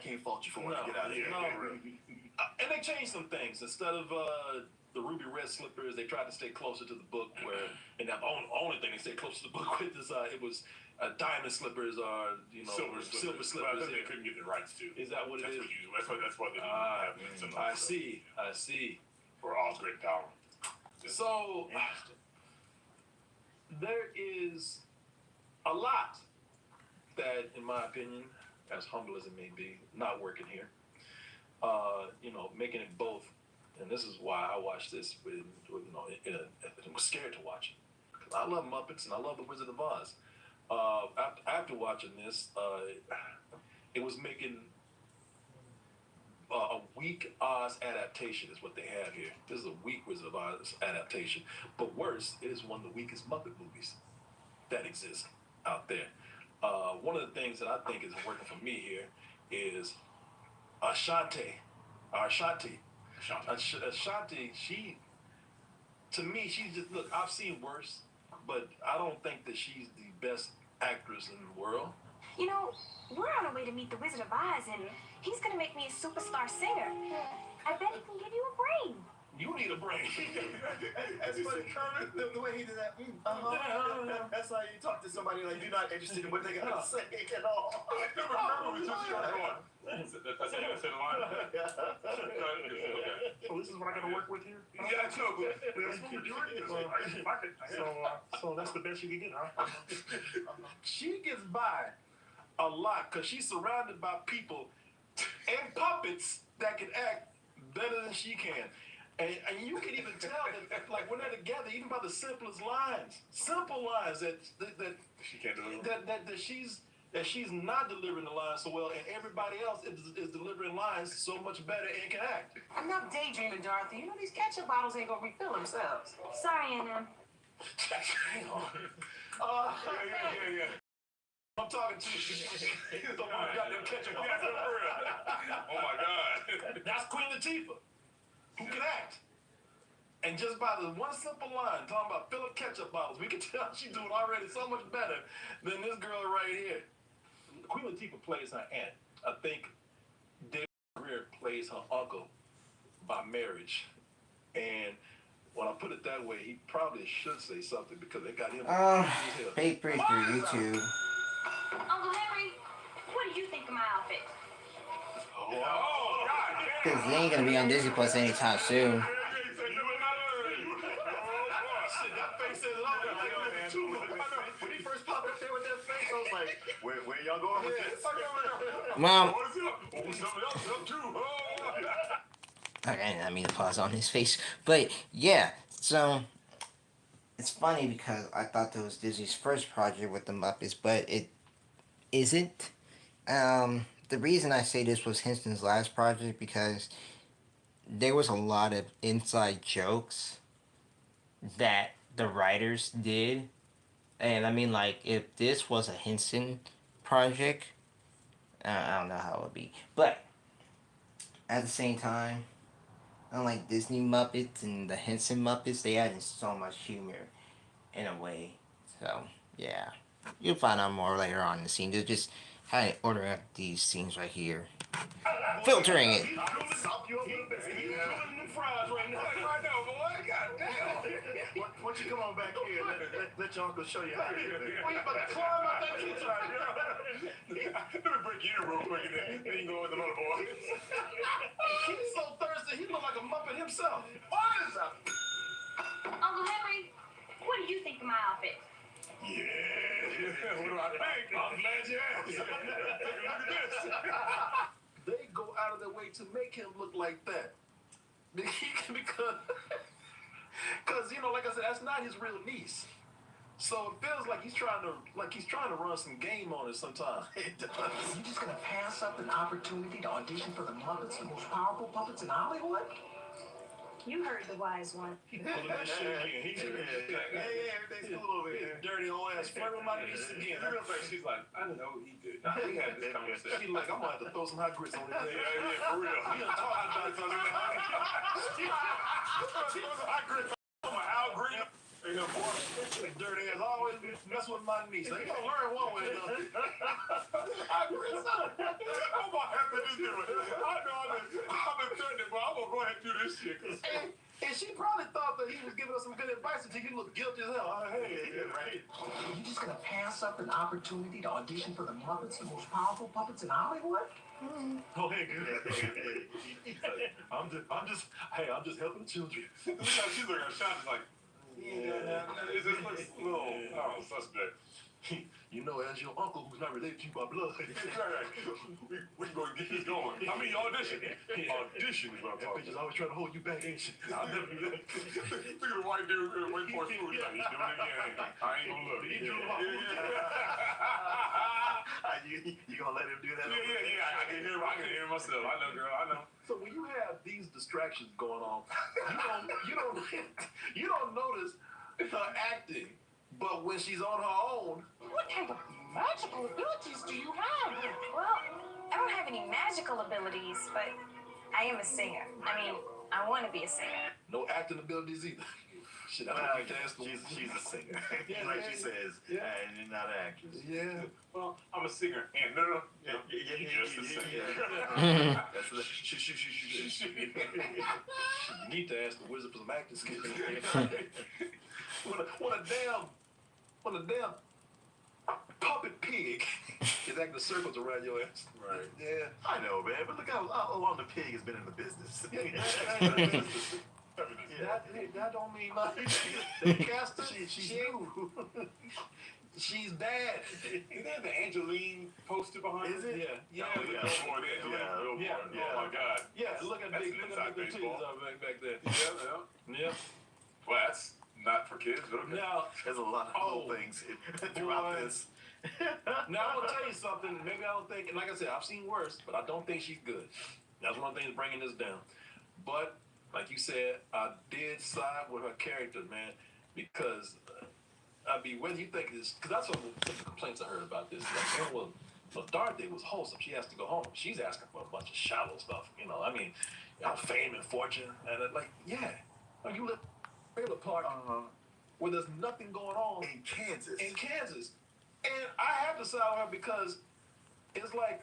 can't fault you for wanting to get out of here. And they changed some things. Instead of the ruby red slippers, they tried to stay closer to the book. And the only thing they stayed closer to the book with is it was diamond slippers or Silver slippers. Well, I think they couldn't get the rights to. Is that what it is? That's why they didn't have it. I see. For Oz Great Power. So there is a lot that, in my opinion, as humble as it may be, not working here. Making it both, and this is why I watched this I was scared to watch it. Because I love Muppets and I love The Wizard of Oz. After watching this, it was making a weak Oz adaptation is what they have here. This is a weak Wizard of Oz adaptation. But worse, it is one of the weakest Muppet movies that exist out there. One of the things that I think isn't working for me here is Ashanti, to me, she's just, look, I've seen worse, but I don't think that she's the best actress in the world. We're on our way to meet the Wizard of Oz, and he's gonna make me a superstar singer. I bet he can give you a brain. You need a brain. As for Kermit, the way he did that, that's how you talk to somebody like you're not interested in what they got to say at all. That's how you say the line. So this is what I got to work with here? Yeah, I know. That's what we're doing. So that's the best you can get, huh? She gets by a lot because she's surrounded by people and puppets that can act better than she can. And you can even tell that, like, when they're together, even by the simplest lines, simple lines that she can't deliver. That she's not delivering the lines so well, and everybody else is delivering lines so much better and can act. I'm not daydreaming, Dorothy. These ketchup bottles ain't gonna refill themselves. Sorry, Anna. Yeah. I'm talking to you. Oh my God, them ketchup bottles. Oh my God. That's Queen Latifah, who can act. And just by the one simple line, talking about filling ketchup bottles, we can tell she's doing already so much better than this girl right here. Queen Latifah plays her aunt. I think David Greer plays her uncle by marriage. And when I put it that way, he probably should say something because they got him. Fake break through YouTube. Uncle Henry, what do you think of my outfit? Oh, God. Because they ain't gonna be on Disney Plus anytime soon. When he first popped up there with that face, I was like, where y'all going with this? Mom. Okay, I mean to pause on his face, but yeah. So it's funny because I thought that was Disney's first project with the Muppets, but it isn't. The reason I say this was Henson's last project because there was a lot of inside jokes that the writers did, and I mean, like, if this was a Henson project, I don't know how it would be, but at the same time, unlike Disney Muppets and the Henson Muppets, they added so much humor in a way. So yeah, you'll find out more later on in the scene. They're just how to order up these scenes right here, filtering it. He's cooling up your little bit. He's cooling them fries right now. I know, boy. Goddamn. Why don't you come on back here and let your uncle show you how to do it. Well, you about to climb up that tree side, Let me break you in real quick and then you can go with the little boy. He's so thirsty, he look like a Muppet himself. What is up? Uncle Henry, what do you think of my outfit? Yeah. What do I think? I'm glad you asked. Take a look at this. They go out of their way to make him look like that. Because you know, like I said, that's not his real niece. So it feels like he's trying to run some game on it sometimes. It does. You just gonna pass up an opportunity to audition for the Muppets, the most powerful puppets in Hollywood? You heard the wise one. He pulling that shit again. He's everything's cool over here. dirty old ass flirt with my niece again. You know, like, she's like, I know he did. We had this conversation. She's like, I'm gonna have to throw some hot grits on his head. Yeah, for real. He done taught how to throw some hot grits on my Al Green. Hey, yo, boy, dirty ass always mess with my niece. Like, you gonna learn one way or another. Hot grits on. I'm gonna have to just do it. I know I've been threatening, but I'm gonna go ahead and do this shit. And she probably thought that he was giving us some good advice until he looked guilty as hell. Hey, right. You just gonna pass up an opportunity to audition for the Muppets, the most powerful puppets in Hollywood? Oh, hey, good. I'm just helping the children. She's looking at Sean, she's like, is this looks a little, I don't know, suspect. You know, as your uncle who's not related to you by blood. Right. We can go and get this going. I mean, audition. Audition is what I'm That talking bitch is about. always trying to hold you back, ain't she? I'll never do that. Look at the white dude waiting for his food. He's like, he's doing it again. I ain't gonna look. You gonna let him do that? Yeah. I can hear myself. I know, girl. I know. So when you have these distractions going on, you don't notice her acting. But when she's on her own, What kind of magical abilities do you have? Well, I don't have any magical abilities, but I am a singer. I mean, I want to be a singer. no acting abilities either. Shit, I don't think that's She's a singer. Yeah, like yeah, she says, yeah. and you're not an actress. Yeah. Well, I'm a singer. And no. Yeah. Just a singer. That's the You need to ask the wizard for some acting skills. when a damn puppet pig is acting circles around your ass. Right. Yeah, I know, man. But look how long the pig has been in the business. That don't mean nothing. The caster, she's new. She's bad. Is that the Angeline poster behind Is it? it? Yeah. Oh, yeah. Billboard, the Angeline billboard. Yeah. Oh, my God. Yeah, look at That's big inside titties baseball. back there. Yeah. Yeah. Well, that's not for kids, but okay. Now, There's a lot of little things throughout boy. this. now I'm gonna tell you something. Maybe I don't think, and like I said, I've seen worse, but I don't think she's good. That's one of the things bringing this down. But like you said, I did side with her character, man, because whether you think this, because that's some of the complaints I heard about this. Like, well, Dorothy was wholesome. She has to go home. She's asking for a bunch of shallow stuff. You know, I mean, fame and fortune, and like you live in a trailer park where there's nothing going on In Kansas. and I have to side with her because it's like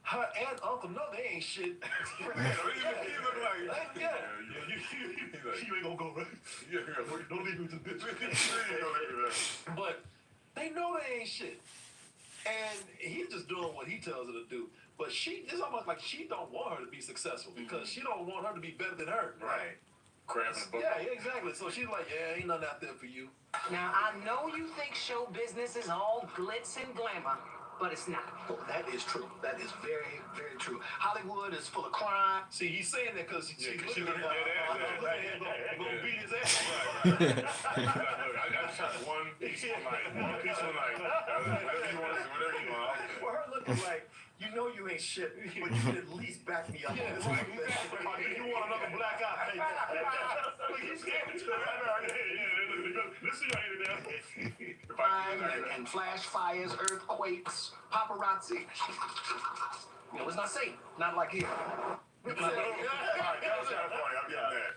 her aunt, uncle, no, they ain't shit. He look like, Yeah. You ain't gonna go right. Don't leave me to this. But they know they ain't shit. And he's just doing what he tells her to do. But it's almost like she don't want her to be successful because she don't want her to be better than her. Right. Crab in the bucket. Yeah, exactly. So she's like, ain't nothing out there for you. Now, I know you think show business is all glitz and glamour, but it's not. Oh, that is true. That is very, very true. Hollywood is full of crime. See, he's saying that because she's she looking gonna at get that. Gonna beat his ass. Look, I just have one peaceful night. Peaceful night. Whatever you want. For her looking like, you know you ain't shit, but you can at least back me up. Yeah, on this right. one thing. You want another black eye? Look, he's scared to listen, Crime and flash fires, earthquakes, paparazzi. You know, it's not safe. Not like here.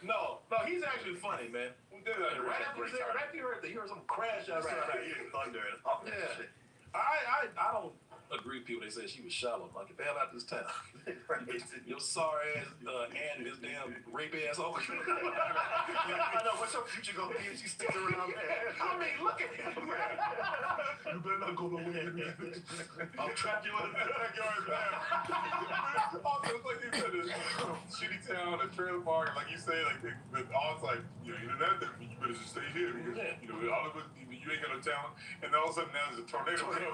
No, he's actually funny, man. Right after you heard some crash outside. Thunder and all that Yeah. shit. I don't agree with people. They say she was shallow. Like, get the hell out of this town. Your sorry ass and his damn rape ass uncle. I know, what's your future gonna be if you stick around there? I mean, look at him, man. You better not go nowhere. I'll trap you in the backyard now. Also, it's like you said, this shitty town, a trailer park, like you say, like the odds, like you know that you better just stay here because you know all of it, you ain't got no talent, and all of a sudden now there's a tornado coming.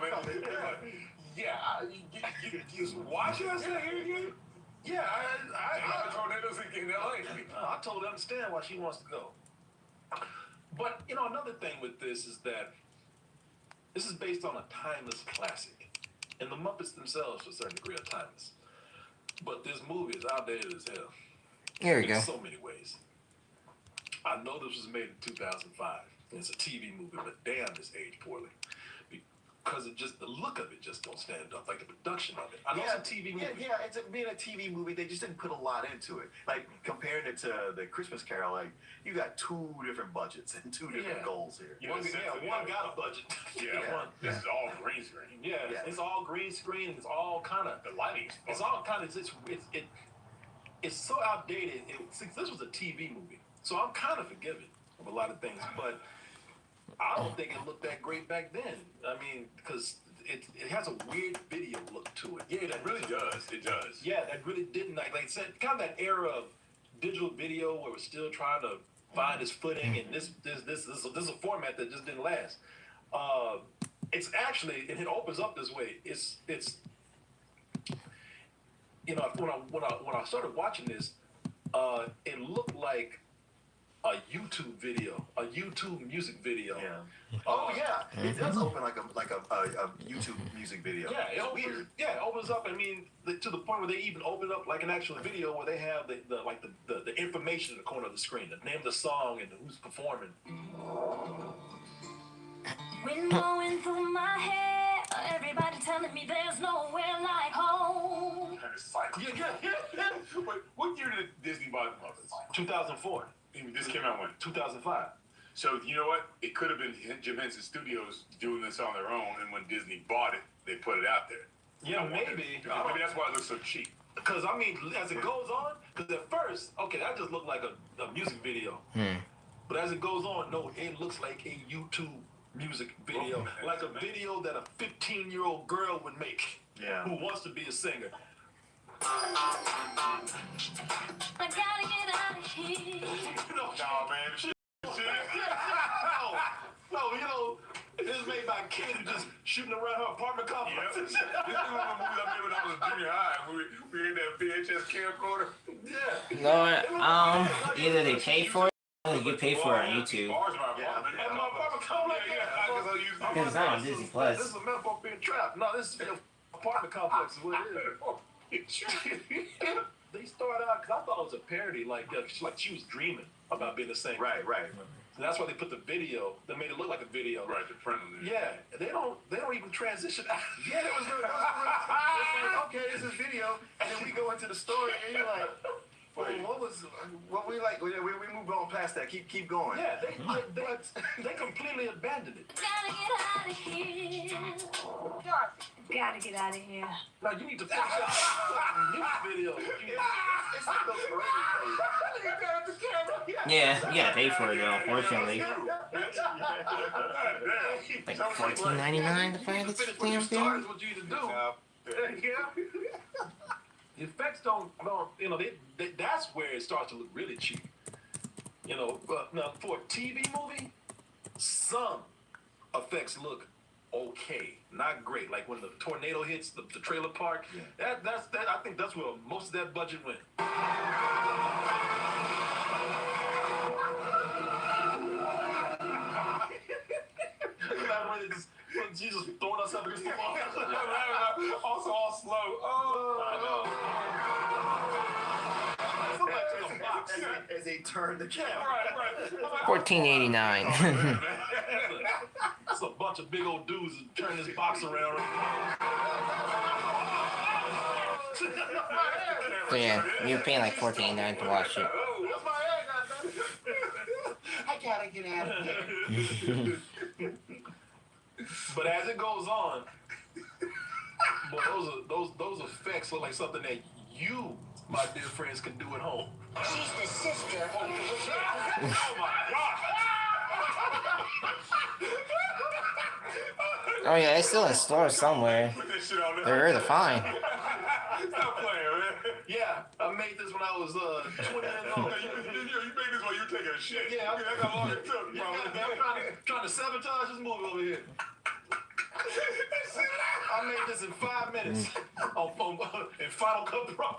Why should I stay here again? Yeah, I tornadoes in LA. I totally understand why she wants to go. But, you know, another thing with this is that this is based on a timeless classic. And the Muppets themselves, to a certain degree, are timeless. But this movie is outdated as hell. Here we In go. so many ways. I know this was made in 2005. It's a TV movie, but damn, it's aged poorly. Because it just, the look of it just don't stand up. Like the production of it. I know it's a TV movie. Yeah, it's being a TV movie. They just didn't put a lot into it. Like comparing it to the Christmas Carol, like you got two different budgets and two different goals here. You know, One got a budget. One. This is all green screen. Yeah, it's all green screen. It's all kind of The lighting. It's all kind of it's so outdated. Since this was a TV movie, so I'm kind of forgiving of a lot of things, but I don't think it looked that great back then. I mean, because it has a weird video look to it. Yeah, that really does. It does. Yeah, that really didn't like I said, kind of that era of digital video where we're still trying to find its footing, and this is a format that just didn't last. It's actually, and it opens up this way. It's you know, when I started watching this, it looked like a YouTube video, a YouTube music video. Yeah. Oh yeah, it does open like a YouTube music video. Yeah, it opens up. I mean, to the point where they even open up like an actual video where they have the information in the corner of the screen, the name of the song and who's performing. Wind blowing through my hair, everybody telling me there's nowhere like home. Wait, what year did Disney buy the Muppets? 2004. This came out when? 2005. So you know what? It could have been Jim Henson Studios doing this on their own, and when Disney bought it, they put it out there. Yeah, maybe. Maybe that's why it looks so cheap. Because, I mean, as it goes on, because at first, okay, that just looked like a music video. But as it goes on, no, it looks like a YouTube music video. Like a video that a 15-year-old girl would make who wants to be a singer. I gotta get out of here. Nah, man. No, you know, it is made by a kid who just shooting around her apartment complex. This is one of the movies I made when I was in junior high. We had that VHS camcorder. Yeah. You know what? Either they pay for it or you get paid for it on YouTube. And my apartment complex. Because it's not on Disney Plus. This is a man folk being trapped. No, this is an apartment complex is what it is. They started out, because I thought it was a parody, like she was dreaming about being a singer. Right. So that's why they put the video. They made it look like a video. Right, the print on it. Yeah, they don't even transition out. Yeah, it was okay, this is video, and then we go into the story, and you're like, well, what we like? We moved on past that. Keep going. Yeah, they completely abandoned it. Gotta get out of here. Gotta get out of here. Now you need to fix that music video. It's like those Yeah, you gotta pay for it though, unfortunately. Like $14.99 to buy this damn thing? What you need to do. The effects don't you know, that's where it starts to look really cheap. You know, now for a TV movie, some effects look okay, not great. Like when the tornado hits the trailer park, that's I think that's where most of that budget went. Jesus throwing us up against the wall. Also all slow. Oh, As they turn the camera. right. 1489. It's a bunch of big old dudes that turn this box around. So yeah, you're paying like $14.89 to watch it. I gotta get out of here. But as it goes on, boy, those effects look like something that you, my dear friends, can do at home. She's the sister of the wizard. Oh my God! Oh yeah, it's still in stores somewhere. Put this shit on there. They're really fine. Stop playing, man. Yeah, I made this when I was 20 years old. You made this while you taking a shit. Yeah, I got long it took, bro. I'm trying to sabotage this movie over here. I made this in 5 minutes in Final Cut Pro.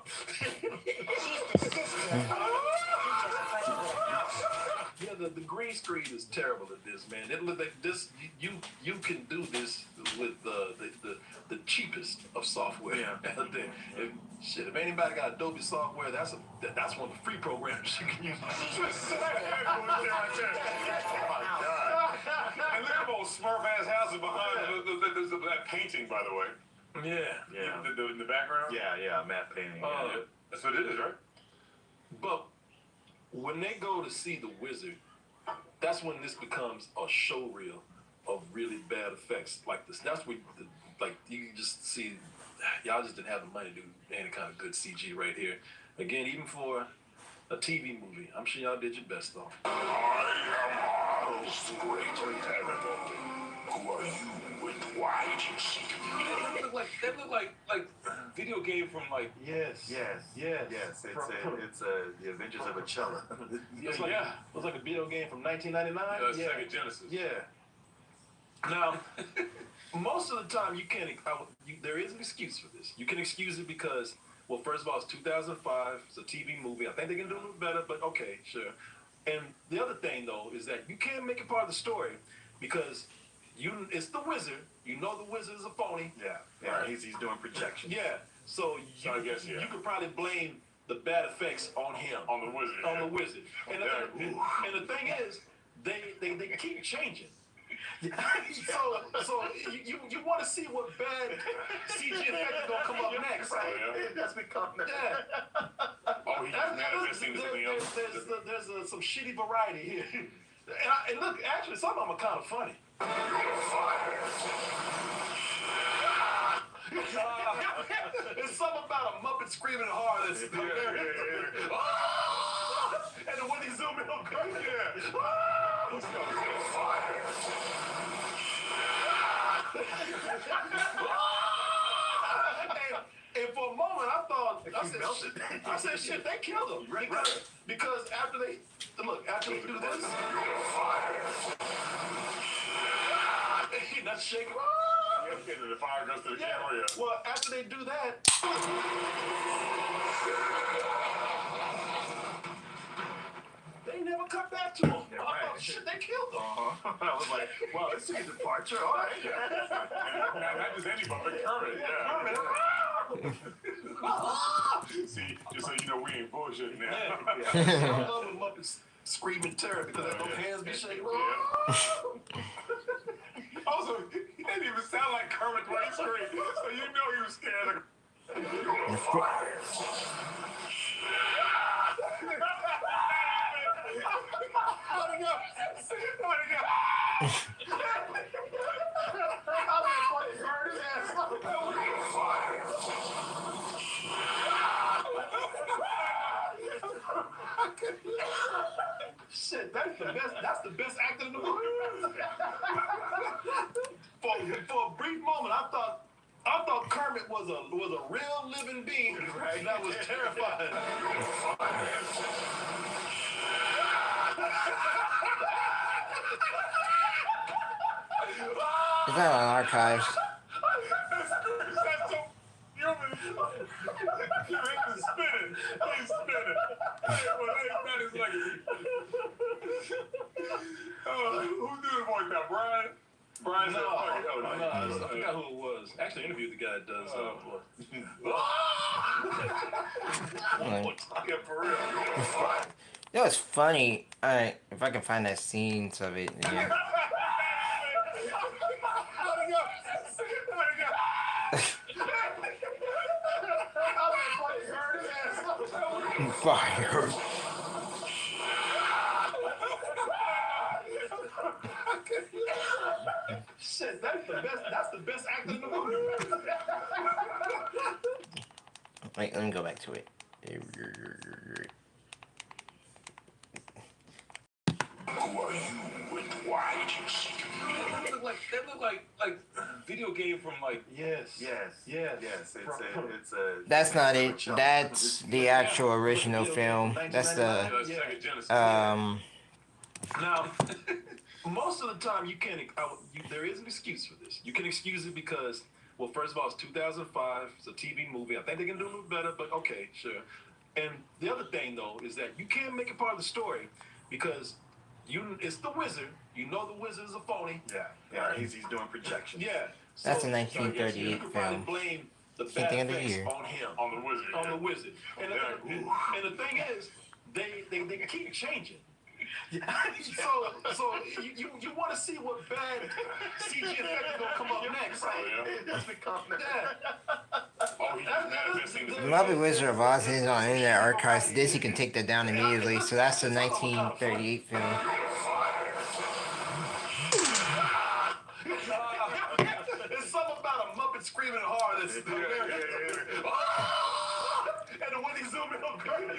Yeah, the green screen is terrible at this, man. It look like this. You can do this with the cheapest of software. Yeah. If anybody got Adobe software, that's one of the free programs you can use. And look at those Smurf-ass houses behind that painting, by the way. Yeah. In the background? Yeah, matte painting. That's what it is, right? But when they go to see the wizard, that's when this becomes a show reel of really bad effects like this. That's where, you can just see, y'all just didn't have the money to do any kind of good CG right here. Again, even for a TV movie, I'm sure y'all did your best though. I am most great and terrible. Who are you and why did you seek me? That look like video game from like Yes. It's the Adventures of a Cello. it was like a video game from 1999. Sega Genesis. Yeah. Now, most of the time there is an excuse for this. You can excuse it because, well, first of all, it's 2005. It's a TV movie. I think they can do a little better, but okay, sure. And the other thing though is that you can't make it part of the story because it's the wizard. You know the wizard is a phony. Yeah. Right. He's doing projections. Yeah. So I guess, yeah. you could probably blame the bad effects on him. On the wizard. On the wizard. And the thing is, they keep changing. so you want to see what bad CG effect is gonna come up next. That's become Oh, he's manifesting to something else. There's some shitty variety here. And look, actually, some of them are kind of funny. There's something about a Muppet screaming hard that's and then when he zoom in on crazy. And for a moment, I said, shit, they killed him. Because after they do this, he's not shaking. The fire goes to the camera, yeah. Well, after they do that, they never cut back to him. Yeah, I right. thought, shit, they killed him. I was like, wow, this is a departure. All right. Not just anybody, but Kermit, See, just so you know, we ain't bullshitting now. I love when Muppets scream in terror because their hands be shaking. Also, he didn't even sound like Kermit when he screamed, so you know he was scared of Let it go. Shit, that's the best. That's the best actor in the movie. For a brief moment, I thought Kermit was a real living being that was terrifying. It's not on archives. That's so human. You make me spinning. He's spinning. Hey, well, that is legacy. Who did the voice now? Brian? Brian said, fuck it. Oh, no, I forgot who it was. Actually, I interviewed the guy that does. Yeah, for real. You know, it's funny. If I can find that scenes of it again. Fire. Shit, that's the best. That's the best actor in the movie. Wait, let me go back to it. Who are you and why did you seek me? That look like video game from like Yes. It's a. That's not it. That's the actual original film. That's the Sega Genesis. Now, most of the time you can't. There is an excuse for this. You can excuse it because, well, first of all, it's 2005. It's a TV movie. I think they can do a little better, but okay, sure. And the other thing though is that you can't make it part of the story because it's the wizard. You know the wizard is a phony. Yeah. He's doing projections. Yeah. That's a yes, 1938 you could probably film. blame the Can't bad think of the effects year. on him. On the wizard. On the wizard. And the thing is, they keep changing. So you want to see what bad CG effect is gonna come up next, right? Oh, he just manifesting The Muppet Wizard of Oz is on Internet Archives. Disney can take that down immediately. So that's the 1938 film. There's something about a Muppet screaming hard that's and when he zoom in on great,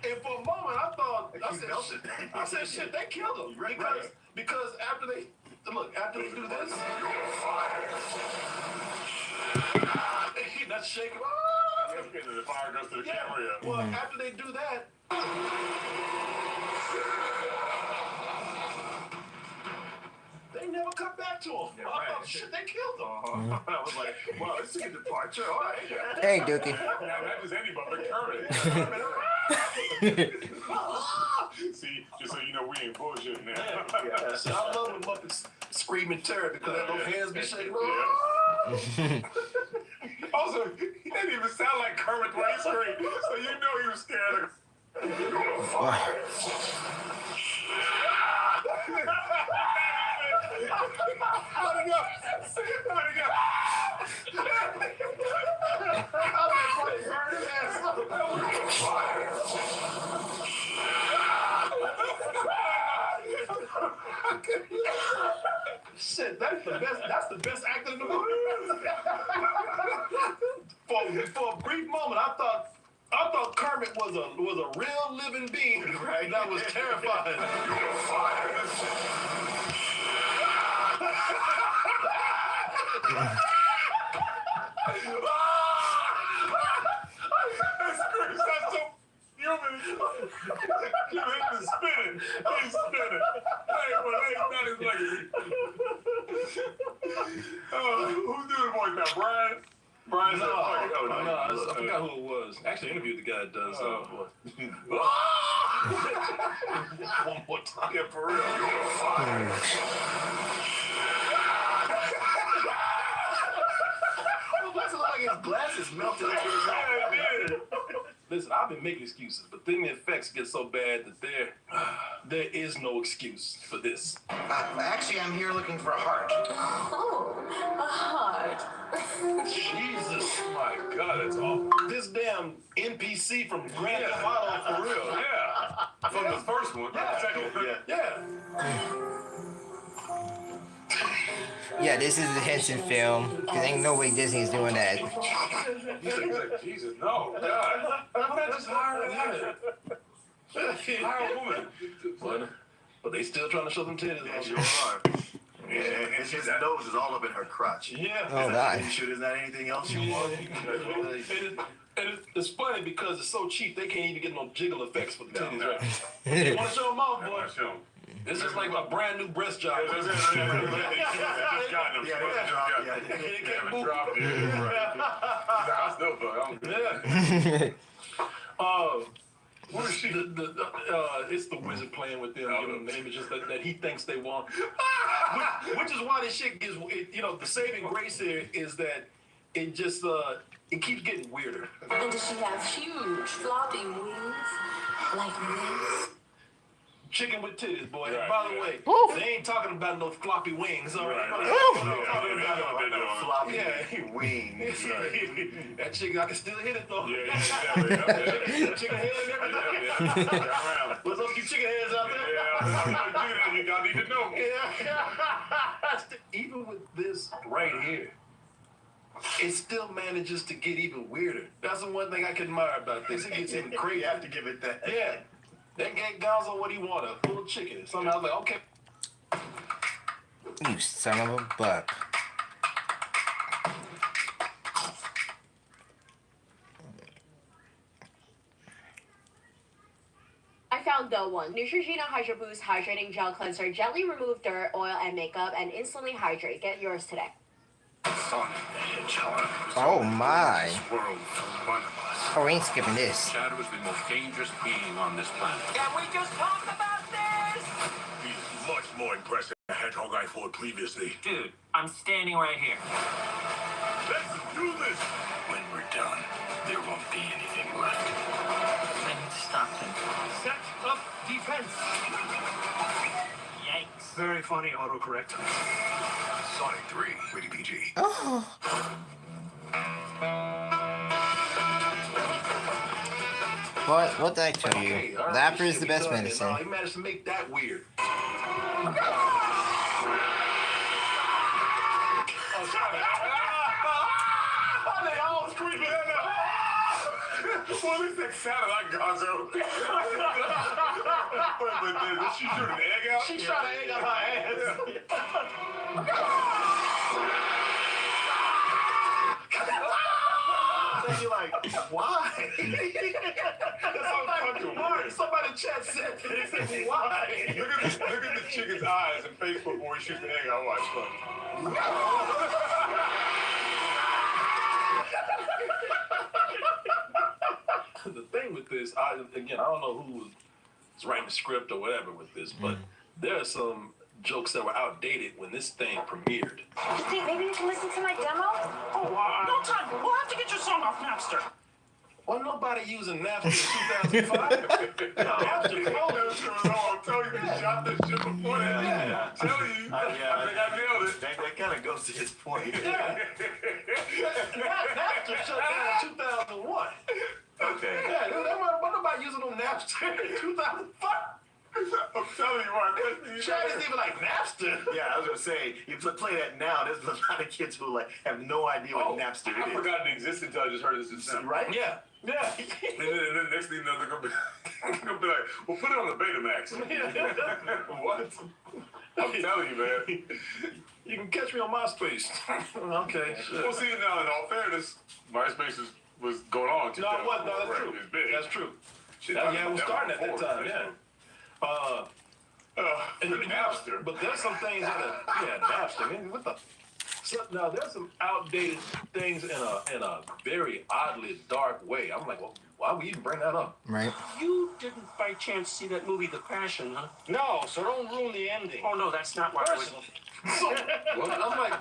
and for a moment I said shit, they killed him because after they do this, he's not shaking. The fire goes to the camera. Well, after they do that, they never come back to him. Oh shit, they killed him. I was like, wow, this is a departure. All right. Hey, Dookie. Now, that was anybody but Kermit. See, just so you know, we ain't bullshitting now. See, I love when Muppets scream in terror because those hands be shaking. Also, he didn't even sound like Kermit when he screamed, so you know he was scared of. How'd it go? Shit, that's the best actor in the movie. For a brief moment, I thought Kermit was a real living being, right? That was terrifying. That's so human. You hit the spinning. He's spinning. Hey, well, that is legacy. Who did the voice now? Brian? Brian said, fuck it. Oh, no. I forgot who it was. Actually, I interviewed the guy that does. One more time. Yeah, for real. It looked like his glasses melted. Listen, I've been making excuses, but then the effects get so bad that there is no excuse for this. Actually, I'm here looking for a heart. Oh, a heart. Jesus, my God, that's awful. This damn NPC from Grand Theft Auto, for real. Yeah. From the first one. Yeah. Second one. Yeah. Yeah, this is the Henson film. Because ain't no way Disney's doing that. He's like, Jesus, no, God. Why not just hire a woman? Hire a woman. But they still trying to show them titties. Yeah, sure are. And his nose is all up in her crotch. Yeah. Oh, God. Are you sure there's not anything else you want? And it's funny because it's so cheap, they can't even get no jiggle effects for the titties, right? You want to show them off, boy? Show 'em. It's just like a brand new breast job. Just got them. Dropped it. I still fuck. What is she? It's the wizard playing with them, giving them the images that he thinks they want. which is why this shit gets, the saving grace here is that it just, it keeps getting weirder. And does she have huge floppy wings like this? Chicken with titties, boy. Right, By the way, they ain't talking about no floppy wings, all right? Floppy wings. That chicken, I can still hit it, though. Yeah. Chicken head and everything. What's those chicken heads out there? You need to know. Even with this right here, it still manages to get even weirder. That's the one thing I can admire about this. It gets even crazy. You have to give it that. Yeah. That gave Gonzo what he wanted, a full chicken. Something I was like, okay. You son of a buck. I found the one. Neutrogena Hydro Boost Hydrating Gel Cleanser. Gently remove dirt, oil, and makeup, and instantly hydrate. Get yours today. Sonic the Hedgehog. Oh my. World from one of us. Oh, we ain't skipping this. Shadow is the most dangerous being on this planet. Can we just talk about this? He's much more impressive than the hedgehog I fought previously. Dude, I'm standing right here. Let's do this. When we're done, there won't be anything left. I need to stop him. Set up defense. Yikes. Very funny autocorrect. Sonic 3, rated PG. Oh. What did I tell you? Okay, all right, Laughter this is the shit best we done, medicine. He managed to make that weird. They all screaming at us. Well, at least they sounded like Gonzo. But did she shoot an egg out? She shot an egg out her ass. Then you're like, why? Somebody in chat said, they said, why? Look at the chicken's eyes and face before he shoots the egg out. Watch, look. The thing with this, I don't know who was writing the script or whatever with this, but there are some jokes that were outdated when this thing premiered. You think maybe you can listen to my demo? Oh, no time. We'll have to get your song off Napster. Well, nobody using Napster in 2005. Napster, I'm telling you, they shot this shit before that. Yeah. I'm telling you. I think I nailed it. That kind of goes to his point. Napster shut down in 2001. Okay. Yeah, what nobody using on Napster in 2005? I'm telling you, Mark. Chad isn't even like Napster. Yeah, I was gonna say, you play that now. There's a lot of kids who have no idea what Napster I is. forgot it existed until I just heard this just now. Right? Yeah. And then next thing you know, they're gonna be like, well, put it on the Betamax. What? I'm telling you, man. You can catch me on MySpace. Okay. Well, see, now in all fairness, MySpace was going on. No, it wasn't. No, that's Right, true. it was big. That's true. Shit, Yeah, that it was starting at that before, time. right? Yeah. And Napster. But there's some things that are, Napster. I mean, what the? So, now there's some outdated things in a very oddly dark way. I'm like, well, why would you even bring that up? Right. You didn't by chance see that movie, The Passion, huh? No, so don't ruin the ending. Oh, no, that's not why I was... So, I'm like,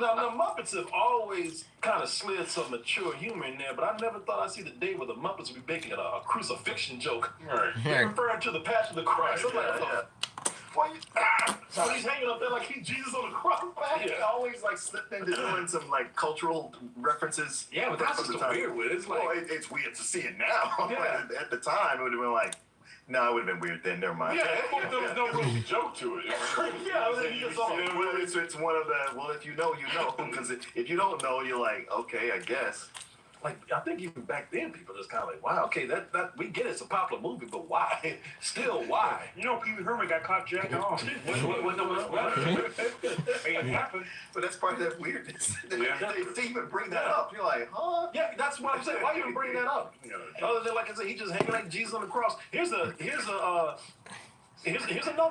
now the Muppets have always kind of slid some mature humor in there, but I never thought I'd see the day where the Muppets would be making a crucifixion joke. Right. They're referring to the Passion of the Christ. I'm like, why you? So he's hanging up there like he's Jesus on the cross. He always slipped into doing some cultural references. Yeah, but that's from just the the time. weird with it. It's like, Well, it's weird to see it now. Yeah. But at the time, it would have been like, no, it would have been weird then. Never mind. Yeah, there was no real joke to it. yeah, I was like, you just saw it. Well, it's one of the, well, if you know, you know. Because if you don't know, you're like, okay, I guess. like I think even back then people just kind of like, wow, okay, that we get it's a popular movie, but why? Still, why? You know, Pee Wee Herman got caught jacking off. It happened. But that's part of that weirdness. Yeah. They even bring that up. You're like, huh? Yeah, that's what I'm saying. Why even bring that up? Other than like I said, he just hanging like Jesus on the cross. Here's another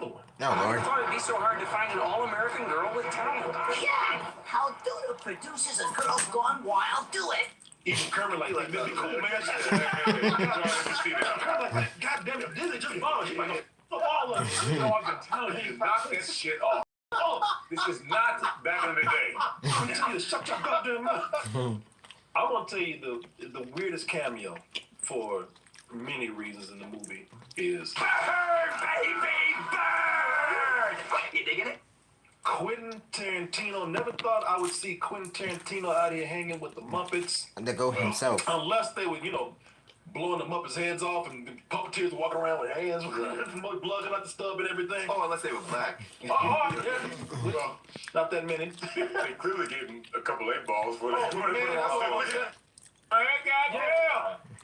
one. No, Lord. I thought it'd be so hard to find an all-American girl with talent. Yeah! How do the producers of Girls Gone Wild do it? Even Kermit like, that'd be cool, man. Kermit like, God damn it, Disney just bombed. She's like, fuck all of it. You know, I've been telling you, knock this shit off. This is not back in the day. I'm telling you, shut your goddamn mouth. I'm gonna tell you the weirdest cameo for many reasons in the movie is Bird, baby, bird! You digging it? Quentin Tarantino. Never thought I would see Quentin Tarantino out here hanging with the Muppets. The goat himself. Unless they were, blowing the Muppets' heads off and the puppeteers walking around with hands, blood out the stub and everything. Oh, unless they were black. Yeah. Well, not that many. They clearly gave him a couple 8 balls for that.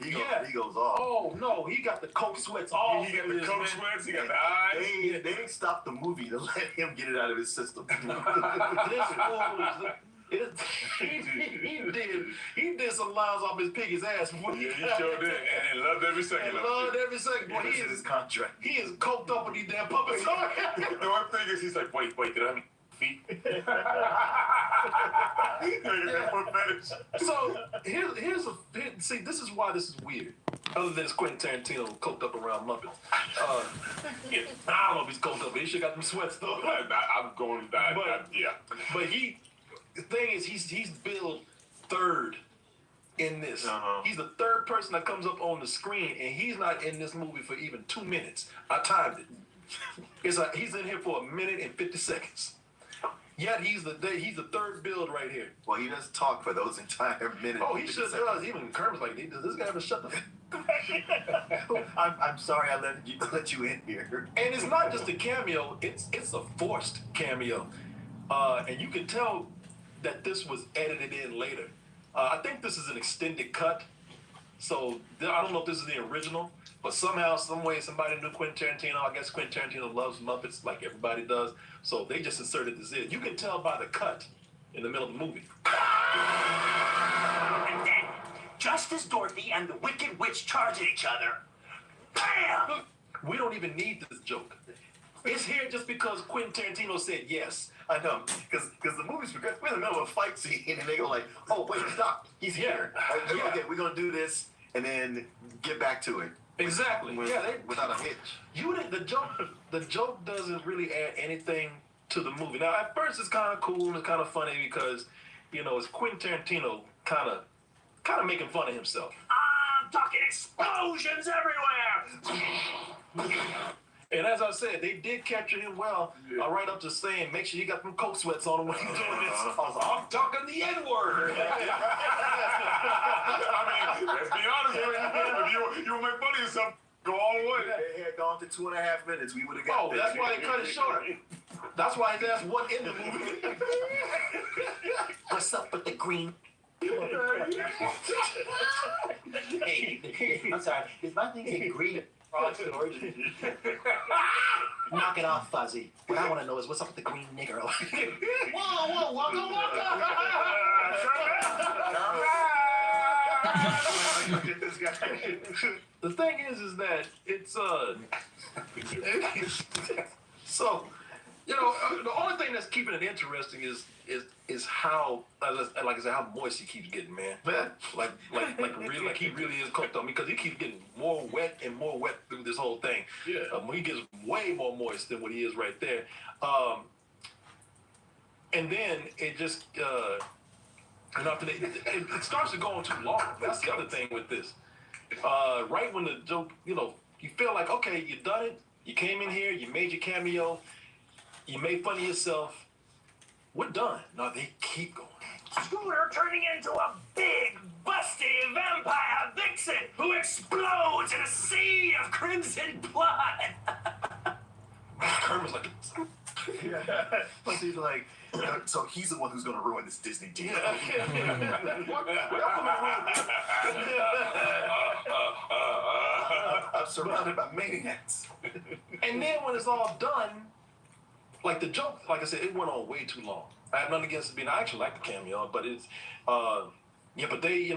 Yeah. He goes off. Oh no, he got the coke sweats all. He got the coke sweats, he got the eyes. They didn't stop the movie to let him get it out of his system. He did some lines off his piggy's ass. Yeah, he sure did. And he loved every second of it. Loved every second. Boy, This is his contract. he is coked up with these damn puppets. The one thing is, he's like, wait, did I have feet? So see, this is why this is weird. Other than it's Quentin Tarantino coked up around Muppets. I don't know if he's coked up, but he should got them sweats though. I'm going, yeah. But the thing is, he's billed third in this. He's the third person that comes up on the screen, and he's not in this movie for even 2 minutes. I timed it. He's in here for 1 minute and 50 seconds. Yet he's the third build right here. Well, he doesn't talk for those entire minutes. Oh, he sure does. Even Kermit's like, does this guy ever shut the? I'm sorry I let you in here. And it's not just a cameo; it's a forced cameo, and you can tell that this was edited in later. I think this is an extended cut, so I don't know if this is the original, but somehow, some way, somebody knew Quentin Tarantino. I guess Quentin Tarantino loves Muppets like everybody does, so they just inserted this in. You can tell by the cut in the middle of the movie. And then, just as Dorothy and the Wicked Witch charge at each other, bam! We don't even need this joke. It's here just because Quentin Tarantino said yes. I know, because the movie's progressing. We're in the middle of a fight scene, and they go like, "Oh, wait, stop! He's here. Yeah. Okay, we're gonna do this, and then get back to it." Exactly. Without a hitch. The joke doesn't really add anything to the movie. Now, at first, it's kind of cool and it's kind of funny because, it's Quentin Tarantino kind of making fun of himself. I'm talking explosions everywhere! And as I said, they did capture him well, right up to saying, make sure you got them coke sweats on him when you're doing this. I'm talking the N-word. I mean, let's be honest with you. If you make money or something, go all the way. If they had gone to 2.5 minutes, we would have got Oh, that's why they cut it short. That's why his ass wasn't in the movie. What's up with the green? Hey, I'm sorry. Is my thing in green? Knock it off, Fuzzy. What I want to know is what's up with the green nigger? Whoa, waka. The thing is that it's so the only thing that's keeping it interesting is how like I said, how moist he keeps getting, man. Like really, like he really is cooked on, because he keeps getting more wet and more wet through this whole thing. Yeah. He gets way more moist than what he is right there. And then it just after it starts to go on too long. That's the other thing with this. Right when the joke, you feel like, okay, you done it. You came in here, you made your cameo, you made fun of yourself. We're done. No, they keep going. Scooter turning into a big, busty vampire vixen who explodes in a sea of crimson blood. Kermit's like, But he's like, so he's the one who's going to ruin this Disney deal. I'm surrounded by maniacs. And then when it's all done, like the joke, like I said, it went on way too long. I have nothing against it being. I actually like the cameo, but it's, yeah, but they,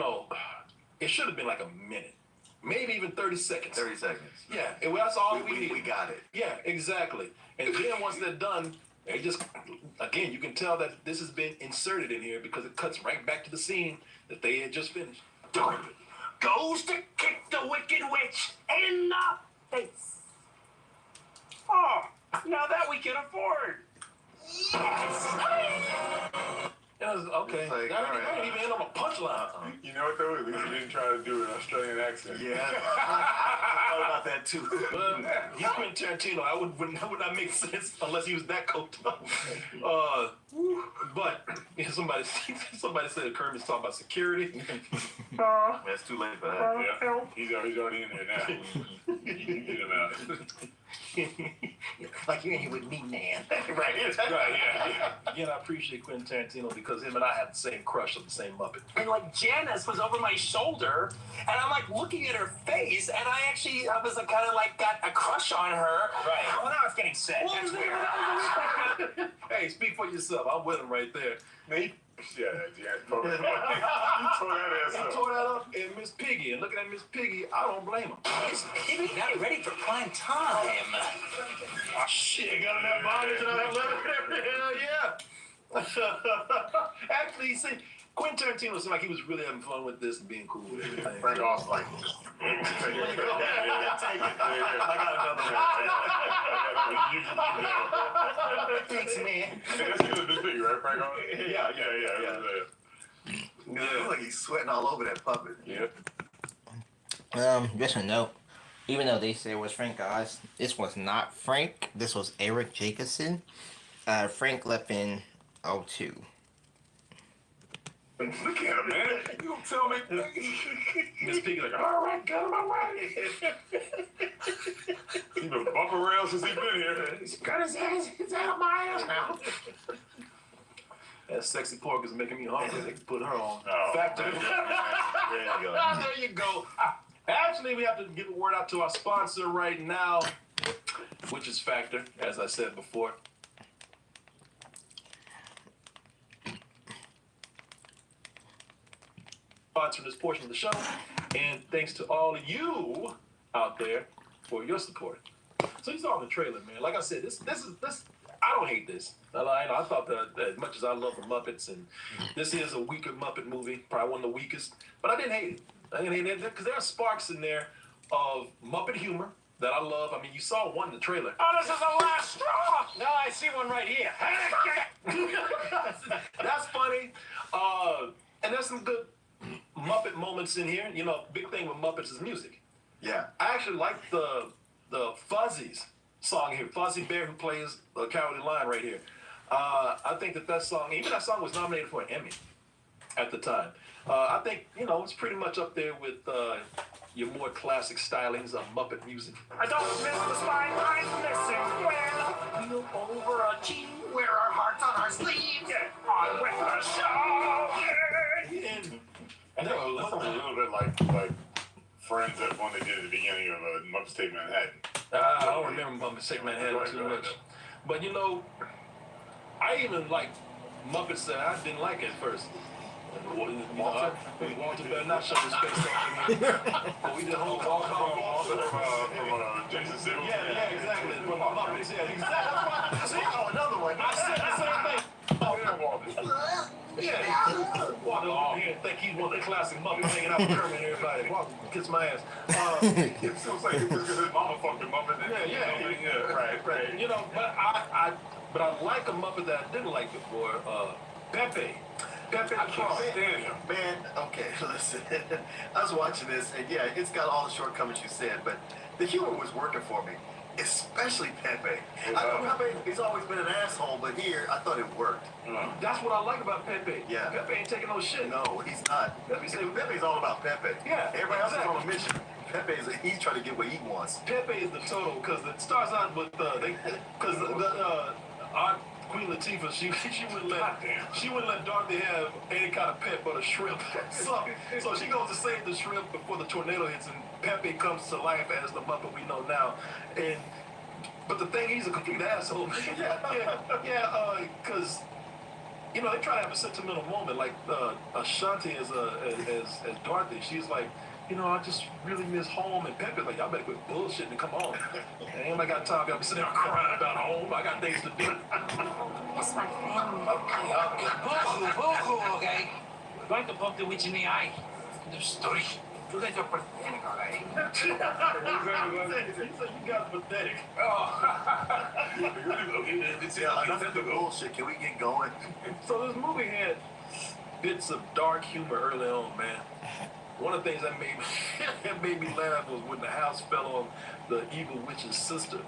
it should have been like a minute, maybe even 30 seconds. 30 seconds. Yeah, and that's all we needed. We got it. Yeah, exactly. And then once they're done, they just, again, you can tell that this has been inserted in here because it cuts right back to the scene that they had just finished. Goes to kick the wicked witch in the face. Oh, now that we can afford. Yes! And I was, okay, Like, that all right. ain't even end on a punchline. You know what though? At least he didn't try to do an Australian accent. Yeah, I thought about that too. Well, he's Quentin Tarantino. That would not make sense unless he was that coked up. But yeah, somebody said Kermit's talking about security. That's too late for that. Yeah, he's already in there now. You can get him out. Like you're in here with me, man. Right, right, yeah. Again, I appreciate Quentin Tarantino because him and I have the same crush of the same Muppet. And like Janice was over my shoulder, and I'm like looking at her face, and I was like, kind of like got a crush on her. Right. Well, now it's getting sick. That's weird. Hey, speak for yourself. I'm with him right there. Yeah, tore that ass He up. tore that up and Miss Piggy. And looking at Miss Piggy, I don't blame him. Miss Piggy not ready for prime time. Oh, shit, got enough bondage and I love it. Hell yeah. Actually, see, Quentin Tarantino seemed like he was really having fun with this and being cool with everything. Frank Oz like, I got another one. Thanks, man. that's good to see, right, Frank Oz? Yeah. Yeah. It looks like he's sweating all over that puppet. Yeah. Just a note. Even though they say it was Frank Oz, this was not Frank. This was Eric Jacobson. Frank left in 2002. Look at him, man. You gonna tell me? Miss Piggy like, all right, go my way. He been bumping around since he been here. He's got his ass. He's out of my ass now. That sexy pork is making me hungry. They can put her on. Oh, Factor. there you go. There you go. Actually, we have to give a word out to our sponsor right now, which is Factor, as I said before. Sponsoring this portion of the show, and thanks to all of you out there for your support. So you saw the trailer, man. Like I said, this. I don't hate this. I thought that as much as I love the Muppets, and this is a weaker Muppet movie, probably one of the weakest, but I didn't hate it. I didn't hate it because there are sparks in there of Muppet humor that I love. I mean, you saw one in the trailer. Oh, this is the last straw. No, I see one right here. That's funny. And there's some good Muppet moments in here. Big thing with Muppets is music. Yeah. I actually like the Fuzzies song here. Fuzzy Bear, who plays the Cowardly Lion right here. I think that song, even that song was nominated for an Emmy at the time. I think, it's pretty much up there with your more classic stylings of Muppet music. I don't miss the spine lines missing. Well, we'll overachieve. Wear our hearts on our sleeves. Get on with the show. And that was a little bit like Friends, that one they did at the beginning of Muppets Take Manhattan. I don't remember Muppets Take Manhattan too much. But I even like Muppets that I didn't like at first. Walter better not shut his face off. But we did whole Walter from Jason Siegel. Yeah, exactly. From Muppets, yeah, exactly. See, another one. I said the same thing. Yeah, Walter. Yeah. Walter over here think he's one of the classic Muppets hanging out with Kermit and everybody. Walter, kiss my ass. It feels like it was because his mama fucked him up. Yeah, right. But I like a Muppet that I didn't like before. Pepe. Pepe the Frog. Man, okay, listen. I was watching this, and yeah, it's got all the shortcomings you said, but the humor was working for me, especially Pepe. I know Pepe, he's always been an asshole, but here, I thought it worked. That's what I like about Pepe. Yeah. Pepe ain't taking no shit. No, he's not. Pepe's all about Pepe. Yeah, Everybody else is on a mission. Pepe he's trying to get what he wants. Pepe is the total, because it starts out with, our Queen Latifah, she wouldn't let Dorothy have any kind of pet but a shrimp. so she goes to save the shrimp before the tornado hits, and Pepe comes to life as the Muppet we know now. But the thing, he's a complete asshole. Because you know, they try to have a sentimental moment, like Ashanti as Dorothy. She's like, you know, I just really miss home. And Pepe's like, y'all better quit bullshitting and come on. Damn, I got time. Y'all be sitting there crying about home. I got things to do. It's my family. Boo-hoo, okay? We're going to poke the witch in the eye. The story. You guys are pathetic, all right? You said you guys pathetic. Enough of the bullshit. Can we get going? So this movie had bits of dark humor early on, man. One of the things that made me laugh was when the house fell on the evil witch's sister.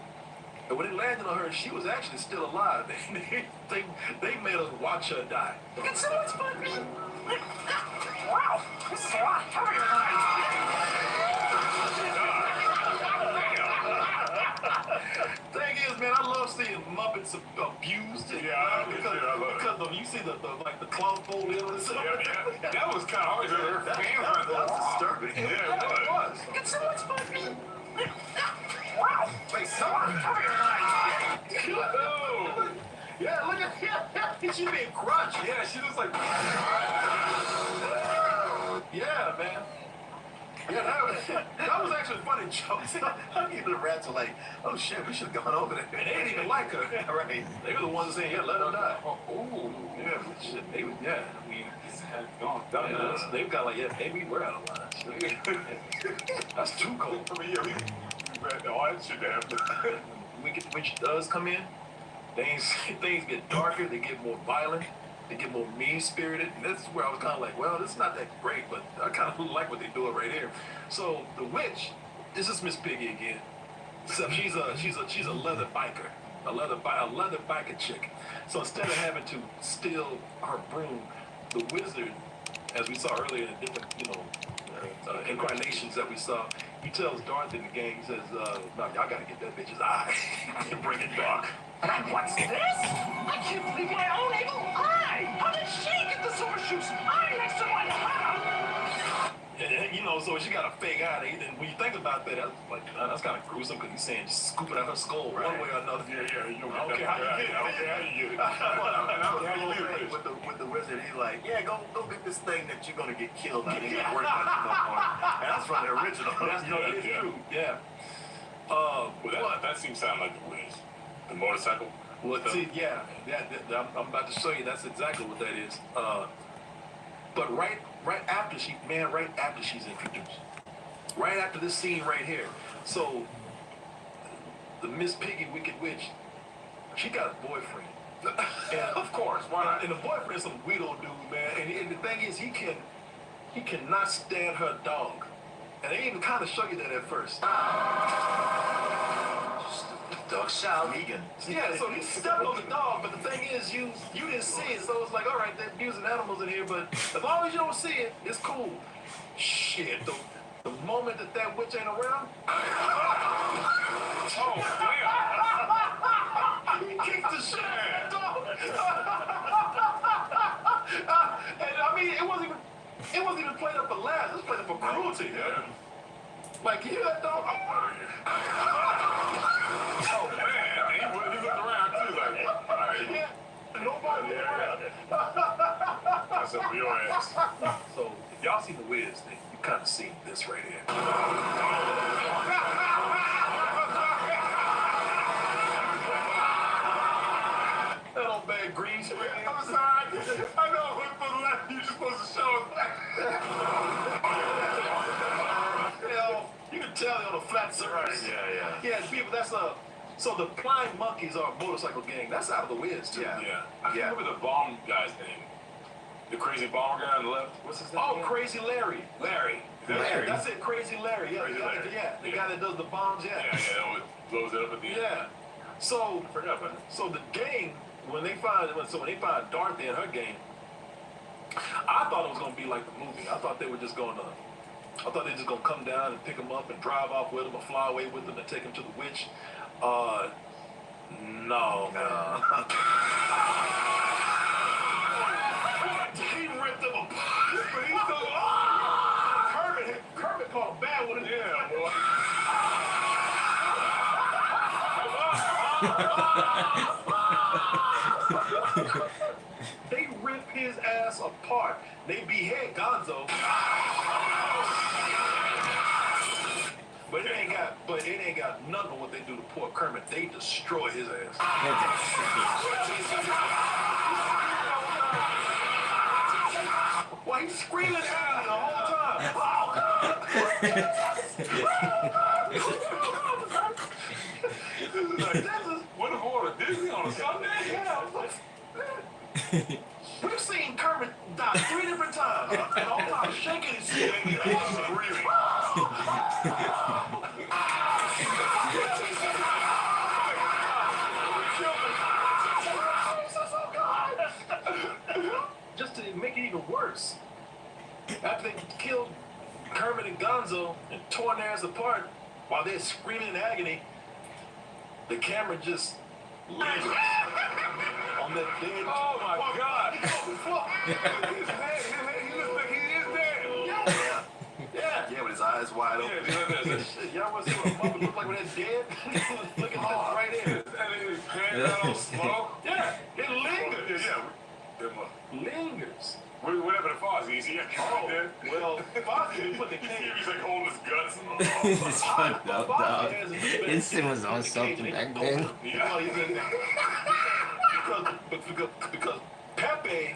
And when it landed on her, she was actually still alive. They made us watch her die. Can someone spot me? Wow, this is a lot heavier than Thing is, man, I love seeing Muppets abused. Because you see the cloth fold in. That was kind of hard. That was disturbing. Yeah, it was. Can someone spot me? Wow, wait, someone heavier than Yeah, look at her. She being crushed. Yeah, she looks like. Yeah, man. Yeah, that was actually funny jokes. Even the rats are like, oh shit, we should have gone over there. And they didn't even like her. Right. They were the ones saying, yeah, let her die. Ooh. Yeah, shit. I mean, they've got like, yeah, maybe we're out of line. That's too cold. I mean, yeah, all that shit happened. Wicked Witch does come in. Things get darker. They get more violent. They get more mean-spirited. And that's where I was kind of like, well, this is not that great, but I kind of like what they're doing right here. So the witch, this is Miss Piggy again. Except she's a leather biker, a leather biker chick. So instead of having to steal her broom, the wizard, as we saw earlier in different, incarnations that we saw, he tells Dorothy and the gang, he says, no, y'all gotta get that bitch's eye and bring it dark. What's this? I can't believe my own evil eye! How did she get the silver shoes? I'm next to my heart! And, so she got a fake eye. And when you think about that, that's kind of gruesome because he's saying just scoop it out her skull one way or another. Yeah. You know, I don't care how you get it. With the wizard, he's like, yeah, go get this thing that you're gonna get killed. I didn't work on you no more. And that's from the original. That's true. Yeah. That seems sound like the Wiz. The motorcycle. Well, see, I'm about to show you. That's exactly what that is. But right after she's introduced, right after this scene right here. So the Miss Piggy Wicked Witch, she got a boyfriend. And, of course, why not? And the boyfriend's some weirdo dude, man. And the thing is, he cannot stand her dog. And they even kind of show you that at first. Dog Shao Megan. Yeah, so he stepped on the dog, but the thing is, you didn't see it, so it's like, all right, they're abusing animals in here, but as long as you don't see it, it's cool. Shit, the moment that witch ain't around, oh, damn. he kicked the shit out of the dog. And I mean, it wasn't even played up for laughs, it was played up for cruelty. Yeah. Like, you hear that dog? Oh, man. He looked around, too, like, all right. Yeah. Nobody around. That's up for your ass. So, if y'all seen the Wiz thing, you kind of seen this right here. That old bad green screen. I'm sorry. I know, but for the left, you're just supposed to show us. You can tell they're on a flat surface. Yeah. Yeah, people, so the Flying Monkeys are a motorcycle gang. That's out of the Wiz, too. Yeah. I can't remember the bomb guy's name. The crazy bomber guy on the left. What's his name? Oh, Crazy Larry. Larry. That's it, Crazy Larry. Yeah, Crazy Larry. The guy that does the bombs, Yeah, blows it up at the end. Yeah. So, I forgot about it. So the gang, when they find Dorothy and her gang, I thought it was gonna be like the movie. I thought they were just gonna come down and pick them up and drive off with them or fly away with them and take them to the witch. No, man. He ripped him apart. But he's so Kermit caught him bad with it. Yeah, boy. They rip his ass apart. They behead Gonzo. But it ain't got nothing on what they do to poor Kermit. They destroy his ass. Why he's screaming at him the whole time? What if we're at Disney on a Sunday? Yeah. We've seen Kermit die 3 different times. And all time shaking his head. Just to make it even worse, after they killed Kermit and Gonzo and torn their ass apart while they're screaming in agony, the camera just lingers on that dead. Oh my God! He's dead. He looks like he is dead. Yeah, with his eyes wide open. Y'all want to see what a mother look like when they're dead? Look at that right there. And they pan that on slow. Yeah, it lingers. Yeah. Lingers. What happened to Fozzie? Is he actually dead? Well, Fozzie put the cane. He's like holding his guts. It's fucked up, dog. Instant was on something back then. Yeah, he's in there. Because Pepe,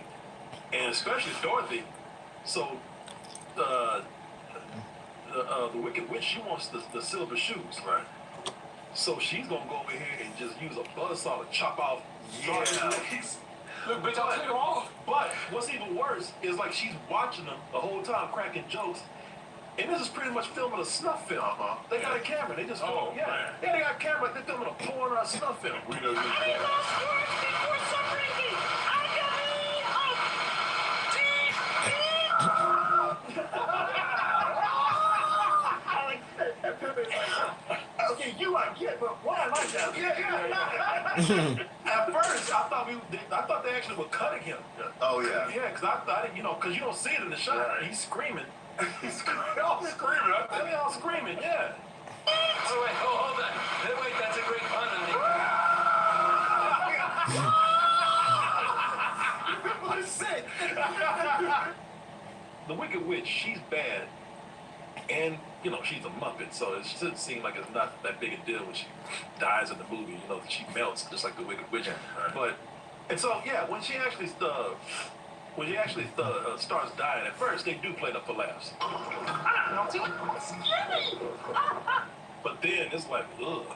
and especially Dorothy, so the Wicked Witch, she wants the silver shoes, right? So she's gonna go over here and just use a buzzsaw to chop off Dorothy's legs. Look, bitch, I'll take them off. But what's even worse is like she's watching them the whole time, cracking jokes. And this is pretty much filming a snuff film. They got a camera. They just film. Yeah, they got a camera. They're filming a porn or a snuff film. We know Okay, you I get, but why am I down? Yeah. At first, I thought they actually were cutting him. Oh yeah. Yeah, because I thought, because you don't see it in the shot. Right. He's screaming. He's screaming. They're all screaming. They're all screaming. Yeah. Oh, wait, hold on. Wait, that's a great pun. What is it? The Wicked Witch, she's bad. And, she's a Muppet, so it should seem like it's not that big a deal when she dies in the movie. She melts just like the Wicked Witch. But, and so, yeah, when she actually starts dying, at first they do play it up for laughs. But then it's like, ugh.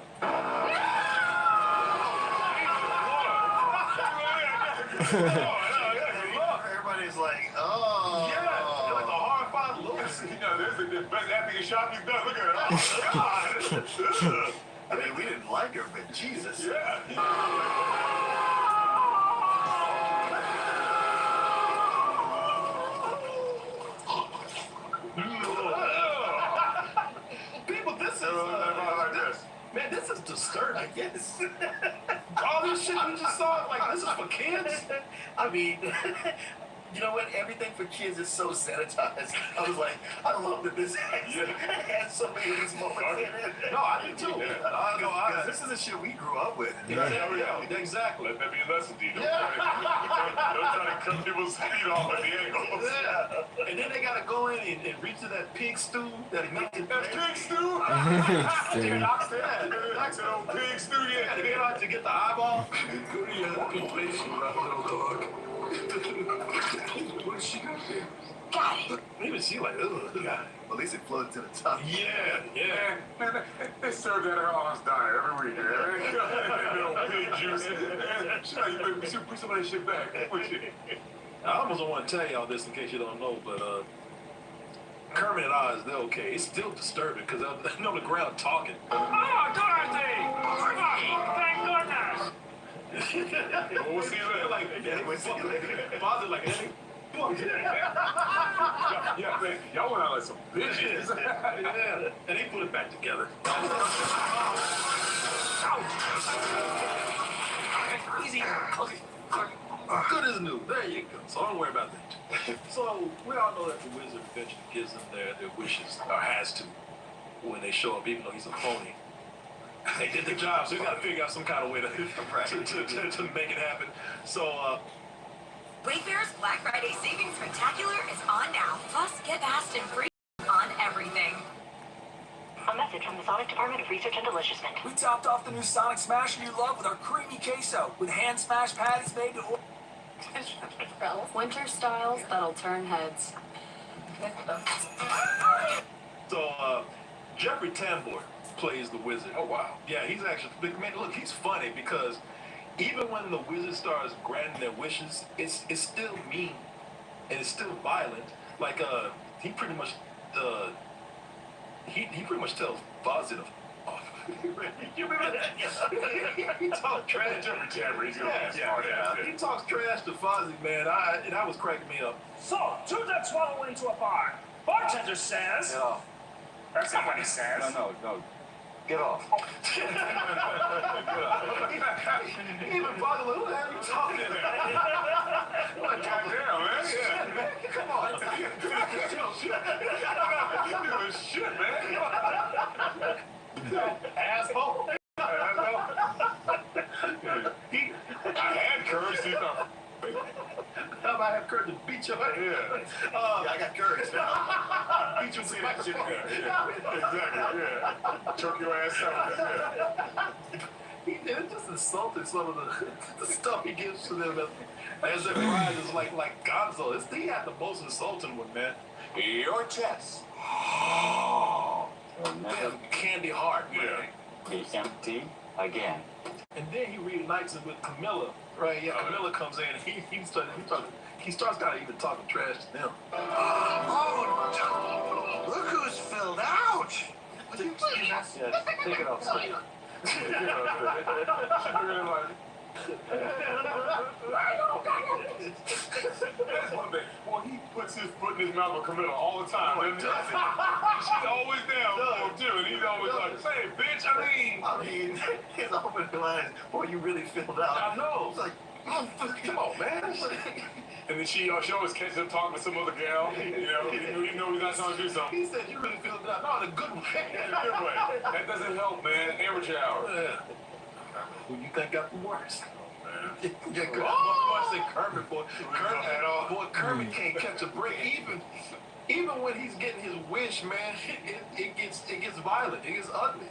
Everybody's like, oh. Yeah, they're like a horrified look. There's the best acting shot he's done. Look at it. Oh, God. I mean, we didn't like her, but Jesus. Yeah. People, this is disturbing. I guess. All this shit we just saw, like, this is for kids? I mean, you know what? Everything for kids is so sanitized. I was like, I love that this has so many of these moments in it. No, I do too. Because this is the shit we grew up with. Exactly. Let that be a lesson to you. Don't try to cut people's feet off at the ankles. Yeah. And then they gotta go in and reach to that pig stew that makes it. That's pig stew? That's an old pig stew, yeah. To get out to get the eyeball. Go to your happy place, you little dog. What did she got there? Got it. Even she like, ugh, got it. At least it floated to the top. Yeah. Man, they serve that at Harlan's Diner every week. Little pig juice. You put some of that shit back. I almost don't want to tell y'all this in case you don't know, but Kermit and Oz, they're okay. It's still disturbing because they're on the ground talking. Oh, Dorothy! Thank goodness! We'll see you later. We'll see you later. Father's like, hey. Yeah, man, y'all went out like some bitches. Yeah, and they put it back together. Ouch! Easy. Okay. Good as new. There you go. So don't worry about that. So we all know that the wizard eventually gives them their wishes, or has to, when they show up, even though he's a phony. They did the job, so he's got to figure out some kind of way to make it happen. So, Wayfair's Black Friday Savings Spectacular is on now. Plus, get fast and free on everything. A message from the Sonic Department of Research and Deliciousment. We topped off the new Sonic Smasher you love with our creamy queso, with hand smashed patties made to order. Winter styles that'll turn heads. So, Jeffrey Tambor plays the wizard. Oh, wow. Yeah, he's actually, man, look, he's funny because even when the wizard starts granting their wishes, it's still mean and it's still violent. Like, he pretty much tells Fozzie to off. You remember that? He talks trash. Jeffrey Tambor, he's gonna be Yeah. smart. He talks trash to Fozzie, man. That was cracking me up. So, two ducks swallow into a bar. Bartender says. Get off. That's not what he says. No. Get off. Even Fozzie, who the hell are you talking to? Like, goddamn, man. Man, come on. Shit, man. Asshole. I had courage, he's not. How about I have courage to beat your ass? Yeah. I got courage now. Beat you with my shit. Exactly, yeah. Choke your ass out. He did it, just insulted some of the stuff he gives to them as if Ryan is like Gonzo. He had the most insulting one, man. Your chest. Damn, Candy Heart, man. Yeah. Is empty again. And then he reunites it with Camilla, right? Yeah, Camilla comes in and he starts kind of even talking trash to them. Oh, look who's filled out. Yes, take it off, son. That's one thing. Well, he puts his foot in his mouth with Camilla all the time. Doesn't he? She's always down for him too, and he's always like, "Say, bitch, I mean, his opening line, boy, you really filled out. I know. It's like, Come on, man. And then she always catches him talking with some other gal. You know he's not trying to do something. He said you really filled it out. No, in a good way. In a good way. That doesn't help, man. Amateur hour. Yeah. Who you think got the worst? Man. Yeah, Kermit, boy. Kermit can't catch a break. Even when he's getting his wish, man, it gets violent. It gets ugly.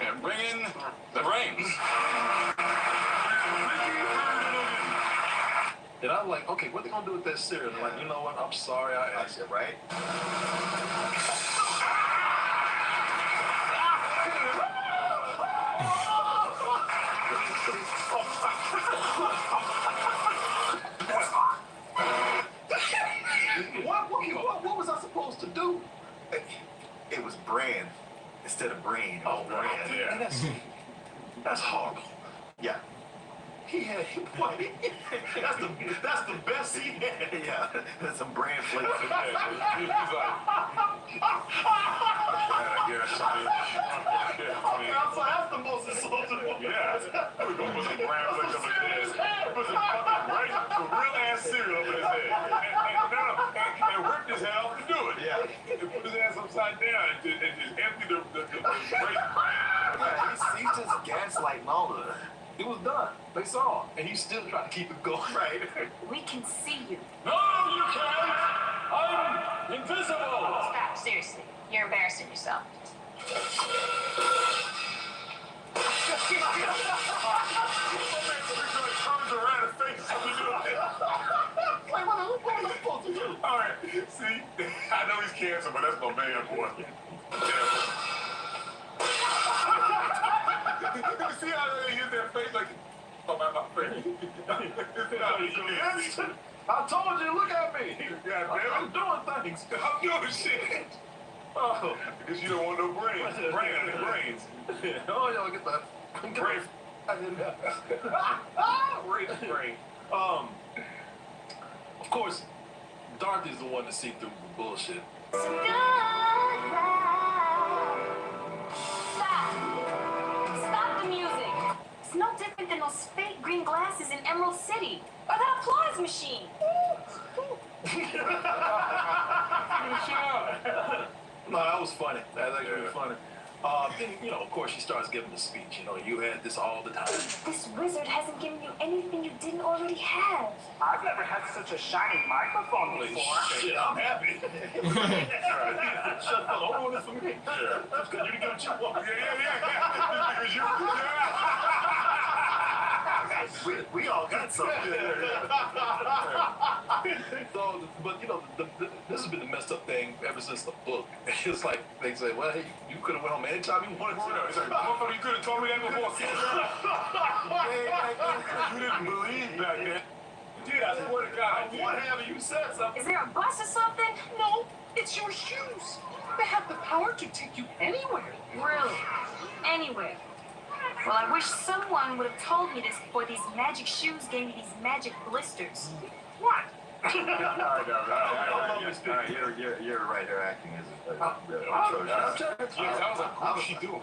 And bring in the brains. And I'm like, okay, what they gonna do with that cereal? I'm like, you know what? I'm sorry I asked it, right? What was I supposed to do? it was brand instead of brain. It was brand. Yeah. That's horrible. Yeah. That's the best he had. Yeah, that's some brand flavor. He's like, That's the most insulting one. yeah. We're going to put some brown flakes up his head. Put some fucking some real ass cereal up in his head. And ripped his head off to do it. Yeah. And put his ass upside down and just empty the Yeah, he's just gaslighting all of it. It was done. They saw it. And he's still trying to keep it going. Right. We can see you. No, you can't! I'm invisible! Stop, seriously. You're embarrassing yourself. All right, see, I know he's cancer, but that's my man, boy. See how they use their face like, oh my face. I told you, look at me. I'm doing things. I'm doing shit. Oh, because you don't want no brains. Brains. Oh, y'all get that. Brain. I didn't know. Brain. Of course, Dorothy's the one to see through the bullshit. Stop! Stop the music. It's no different than those fake green glasses in Emerald City. Or that applause machine. No, that was funny. That was actually funny. Then, you know, of course, she starts giving the speech. You know, you had this all the time. This wizard hasn't given you anything you didn't already have. I've never had such a shiny microphone before. Shit, I'm happy. Shut up. Hold on, this for me. Yeah. Just because you didn't get what you want. Yeah. Because you. We all got something. So, but you know, this has been the messed up thing ever since the book. It's like they say, well, hey, you could have went home anytime you wanted to. It's like, motherfucker, you could have told me that before. You didn't believe back then. Dude, I swear to God, what have you said something? Is there a bus or something? No, it's your shoes. They have the power to take you anywhere. Really? Anywhere. Well, I wish someone would have told me this before these magic shoes gave me these magic blisters. What? You're right. Her acting is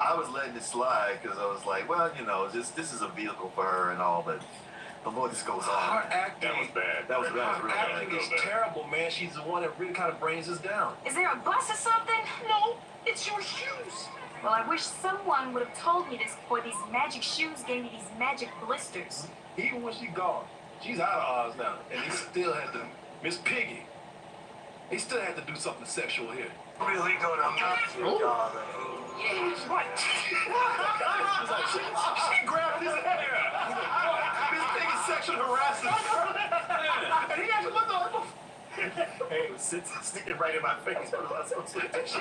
I was letting it slide because I was like, well, you know, this is a vehicle for her and all, but the more this goes on, Her acting, That was bad. that was her really acting bad. is terrible, man. She's the one that really kind of brings us down. Is there a bus or something? No, it's your shoes. Well, I wish someone would have told me this before these magic shoes gave me these magic blisters. Even when she's gone, she's out of Oz now, and he still had to, Miss Piggy, he still had to do something sexual here. Really gonna knock you, darling. What? She grabbed his hair. This thing is sexual harassment. And he actually looked on her. Hey, it was sticking right in my face. She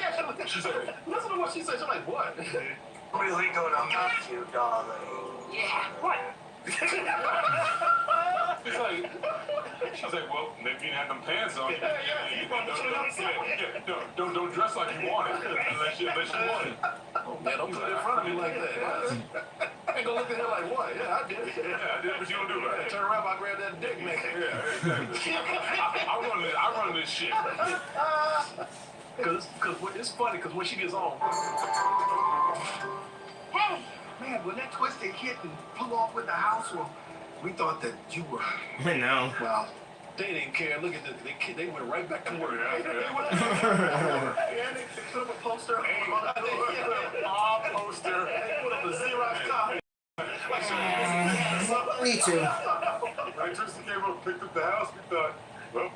actually looked at, she said, listen to what she said. She's like, what? Really gonna knock you, darling. Yeah. What? She's like, well, maybe you didn't have them pants on. Don't dress like you want it, unless you want it. Oh, man, don't put it in front of me like that. I ain't gonna look at her like, what? Yeah, I did. Yeah, I did what you gonna do about it. Turn around, I grab that dick, man. Yeah, exactly. I run this shit. Cause it's funny, because when she gets on, Hey, Man, when that twisted hit and flew off with the house, well, we thought that you were. No. Well, they didn't care. Look at this. They went right back to work. and they put up a poster. Our poster. They put up a Xerox copy. Me too. When Tristan came up and picked up the house, we thought, well,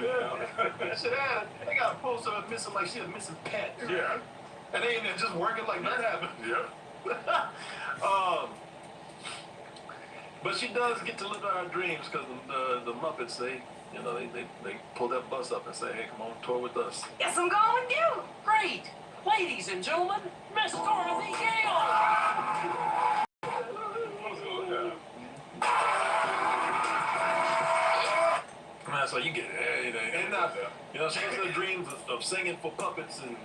Yeah. They got a poster of missing like she a missing pet. yeah. And they ain't even just working like that happened. Yep. But she does get to live out her dreams because the Muppets, they pull that bus up and say, hey, come on, tour with us. guess I'm going with you. Great. Ladies and gentlemen, Miss Dorothy Gale. So you get anything. And you know, she has her dreams of singing for puppets and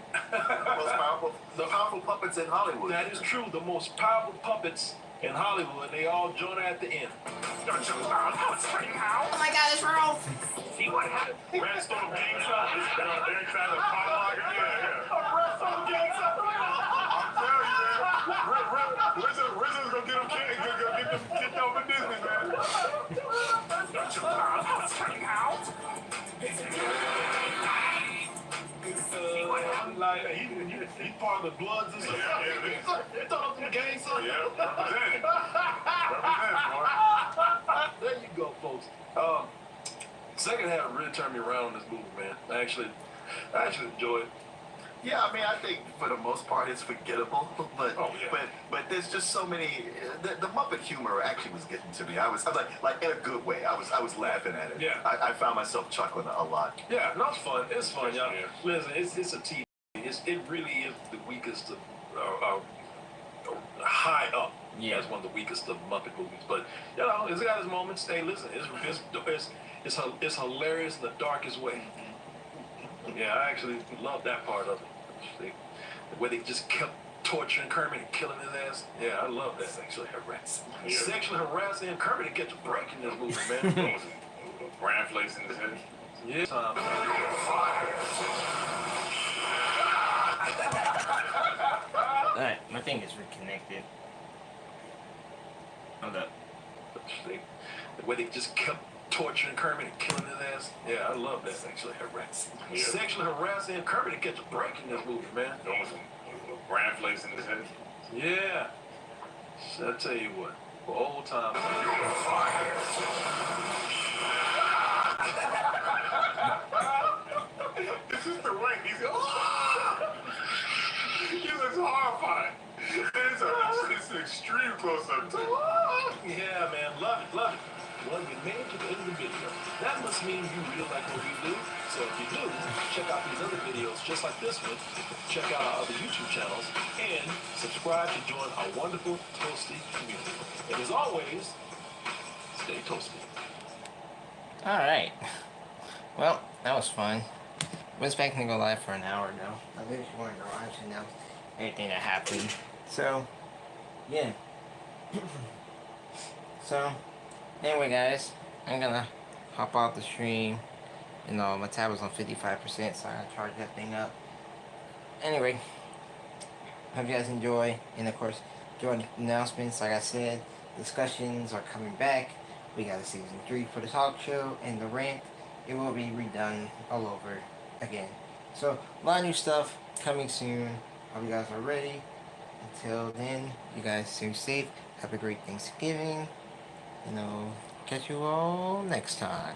the powerful puppets in Hollywood. that is true. The most powerful puppets in Hollywood, they all join her at the end. Don't you about how? Oh my God, it's Rolf. See what happened? Redstone Gang Shop is they're inside the catalog. Yeah. RZA's gonna get them kicked off of Disney, man. Don't you about how? Like he's part of the Bloods and stuff. They thought up the gang, son. Yeah, represent. There you go, folks. Second half really turned me around on this movie, man. I actually enjoy it. Yeah, I mean, I think for the most part it's forgettable, but Oh, yeah. but there's just so many. The Muppet humor actually was getting to me. I was like in a good way. I was laughing at it. Yeah. I found myself chuckling a lot. Yeah, no, it's fun. It's fun, y'all. Yeah. Listen, it's a TV. It really is the weakest of high up. Yeah. As one of the weakest of Muppet movies, but you know, it's got its moments. Hey, listen, it's hilarious in the darkest way. Yeah, I actually love that part of it. Where they just kept torturing Kermit and killing his ass. Yeah, I love that. Sexually harassing. Yeah. Sexually harassing and Kermit to catch a break in this movie, man. Bran flakes in his head. Yeah. Alright, my thing is reconnected. Hold up. The way they just kept torturing Kermit and killing his ass. Yeah, I love that. Sexually harassing. Yeah. Sexually harassing Kermit to catch a break in this movie, man. Throwing some bran flakes in his head. Yeah. So I tell you what, for old times. This is the way he's he looks horrified. It's an extreme close-up too. Yeah, man, love it, love it. Well, you made it to the end of the video. That must mean you really like what we do. So if you do, check out these other videos just like this one. Check out our other YouTube channels and subscribe to join our wonderful Toasty community. And as always, stay toasty. Alright. Well, that was fun. I was expecting to go live for an hour now. I really just wanted to watch and announce everything that happened. So, yeah. So, anyway guys, I'm gonna hop off the stream. You know, my tab was on 55%, so I gotta charge that thing up. Anyway, hope you guys enjoy. And of course, enjoy the announcements. Like I said, discussions are coming back. We got a season 3 for the talk show and the rant. It will be redone all over again. So, a lot of new stuff coming soon. Hope you guys are ready. Until then, you guys stay safe. Have a great Thanksgiving. You know, catch you all next time.